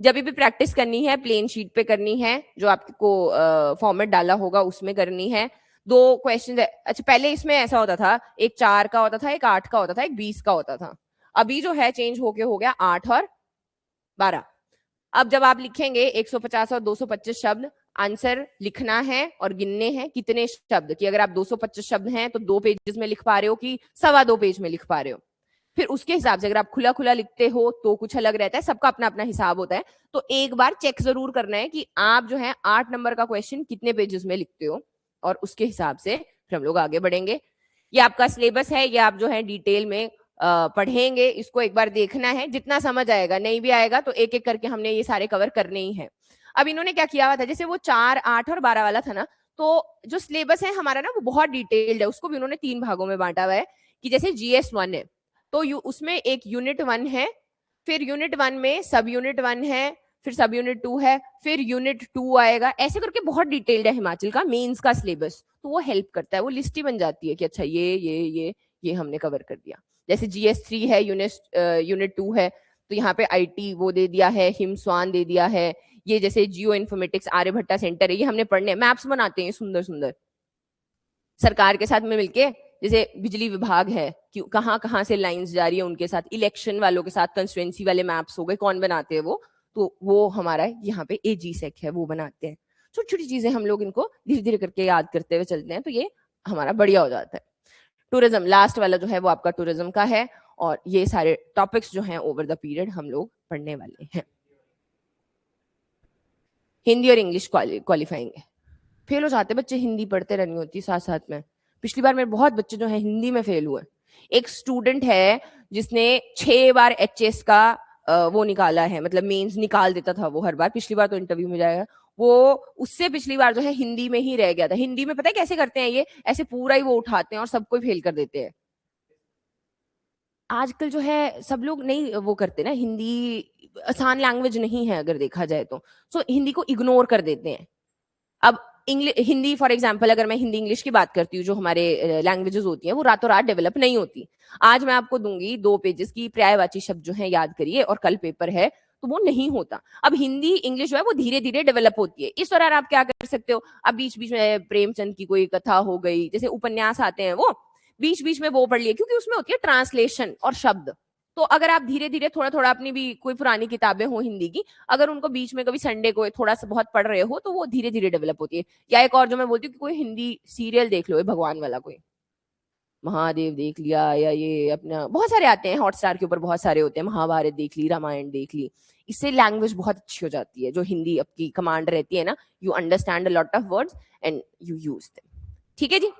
जब भी प्रैक्टिस करनी है प्लेन शीट पे करनी है, जो आपको फॉर्मेट डाला होगा उसमें करनी है। 2 क्वेश्चन, अच्छा पहले इसमें ऐसा होता था, एक 4 का होता था, एक 8 का होता था, एक 20 का होता था। अभी जो है चेंज होके हो गया 8 और 12। अब जब आप लिखेंगे 150 और 225 शब्द, आंसर लिखना है और गिनने हैं कितने शब्द, कि अगर आप 225 शब्द हैं तो 2 पेजेस में लिख पा रहे हो कि 2.25 पेज में लिख पा रहे हो। फिर उसके हिसाब से अगर आप खुला खुला लिखते हो तो कुछ अलग रहता है, सबका अपना अपना हिसाब होता है। तो एक बार चेक जरूर करना है कि आप जो है 8 नंबर का क्वेश्चन कितने पेजेस में लिखते हो, और उसके हिसाब से फिर हम लोग आगे बढ़ेंगे। ये आपका सिलेबस है, ये आप जो है डिटेल में पढ़ेंगे, इसको एक बार देखना है, जितना समझ आएगा, नहीं भी आएगा तो एक एक करके हमने ये सारे कवर करने ही है। अब इन्होंने क्या किया हुआ था, जैसे वो 4, 8 और 12 वाला था ना, तो जो सिलेबस है हमारा ना वो बहुत डिटेल्ड है, उसको भी उन्होंने 3 भागों में बांटा हुआ है। कि जैसे GS1 है तो उसमें एक यूनिट 1 है, फिर यूनिट 1 में सब यूनिट 1 है, फिर सब यूनिट 2 है, फिर यूनिट 2 आएगा, ऐसे करके बहुत डिटेल्ड है हिमाचल का मेंस का सिलेबस। तो वो हेल्प करता है, वो लिस्ट ही बन जाती है कि अच्छा ये हमने कवर कर दिया। जैसे GS3 है, यूनिट 2 है, तो यहाँ पे IT वो दे दिया है, हिमस्वान दे दिया है, ये जैसे जियो इन्फॉर्मेटिक्स आर्यभट्टा सेंटर है, ये हमने पढ़ने, मैप्स बनाते हैं सुंदर सुंदर सरकार के साथ में मिलके। जैसे बिजली विभाग है कि कहाँ कहाँ से लाइंस जा रही है, उनके साथ इलेक्शन वालों के साथ कंस्टिट्यूएंसी वाले मैप्स हो गए, कौन बनाते हैं वो, तो वो हमारा यहाँ पे AGSEC है, वो बनाते हैं। छोटी छोटी चीजें हम लोग इनको धीरे धीरे करके याद करते हुए चलते हैं, तो ये हमारा बढ़िया हो जाता है। टूरिज्म लास्ट वाला जो है वो आपका टूरिज्म का है, और ये सारे टॉपिक्स जो हैं ओवर द पीरियड हम लोग पढ़ने वाले हैं। हिंदी और इंग्लिश क्वालिफाइंग है, फेल हो जाते बच्चे, हिंदी पढ़ते रहनी होती साथ साथ में। पिछली बार मेरे बहुत बच्चे जो है हिंदी में फेल हुए। एक स्टूडेंट है जिसने 6 बार HS का वो निकाला है, मतलब मेंस निकाल देता था वो हर बार, पिछली बार तो इंटरव्यू में जाएगा वो, उससे पिछली बार जो है हिंदी में ही रह गया था। हिंदी में पता है कैसे करते हैं, ये ऐसे पूरा ही वो उठाते हैं और सबको फेल कर देते हैं। आजकल जो है सब लोग नहीं वो करते ना, हिंदी आसान लैंग्वेज नहीं है अगर देखा जाए तो, सो हिंदी को इग्नोर कर देते हैं। अब हिंदी फॉर एग्जाम्पल, अगर मैं हिंदी इंग्लिश की बात करती हूँ, जो हमारे लैंग्वेजेस होती हैं वो रातों रात डेवलप नहीं होती। आज मैं आपको दूंगी 2 पेजेस की पर्यायवाची शब्द जो है याद करिए, और कल पेपर है, तो वो नहीं होता। अब हिंदी इंग्लिश जो है वो धीरे धीरे डेवलप होती है। इस दौरान आप क्या कर सकते हो, अब बीच बीच में प्रेमचंद की कोई कथा हो गई, जैसे उपन्यास आते हैं वो बीच बीच में वो पढ़ लिए, क्योंकि उसमें होती है ट्रांसलेशन और शब्द। तो अगर आप धीरे धीरे थोड़ा थोड़ा अपनी भी कोई पुरानी किताबें हो हिंदी की, अगर उनको बीच में कभी संडे को थोड़ा सा बहुत पढ़ रहे हो, तो वो धीरे धीरे डेवलप होती है। या एक और जो मैं बोलती हूँ कि कोई हिंदी सीरियल देख लो, भगवान वाला कोई महादेव देख लिया, या ये अपना बहुत सारे आते हैं हॉटस्टार के ऊपर, बहुत सारे होते हैं, महाभारत देख ली, रामायण देख ली। इससे लैंग्वेज बहुत अच्छी हो जाती है, जो हिंदी आपकी कमांड रहती है ना, you understand a lot of words and you use them. ठीक है जी।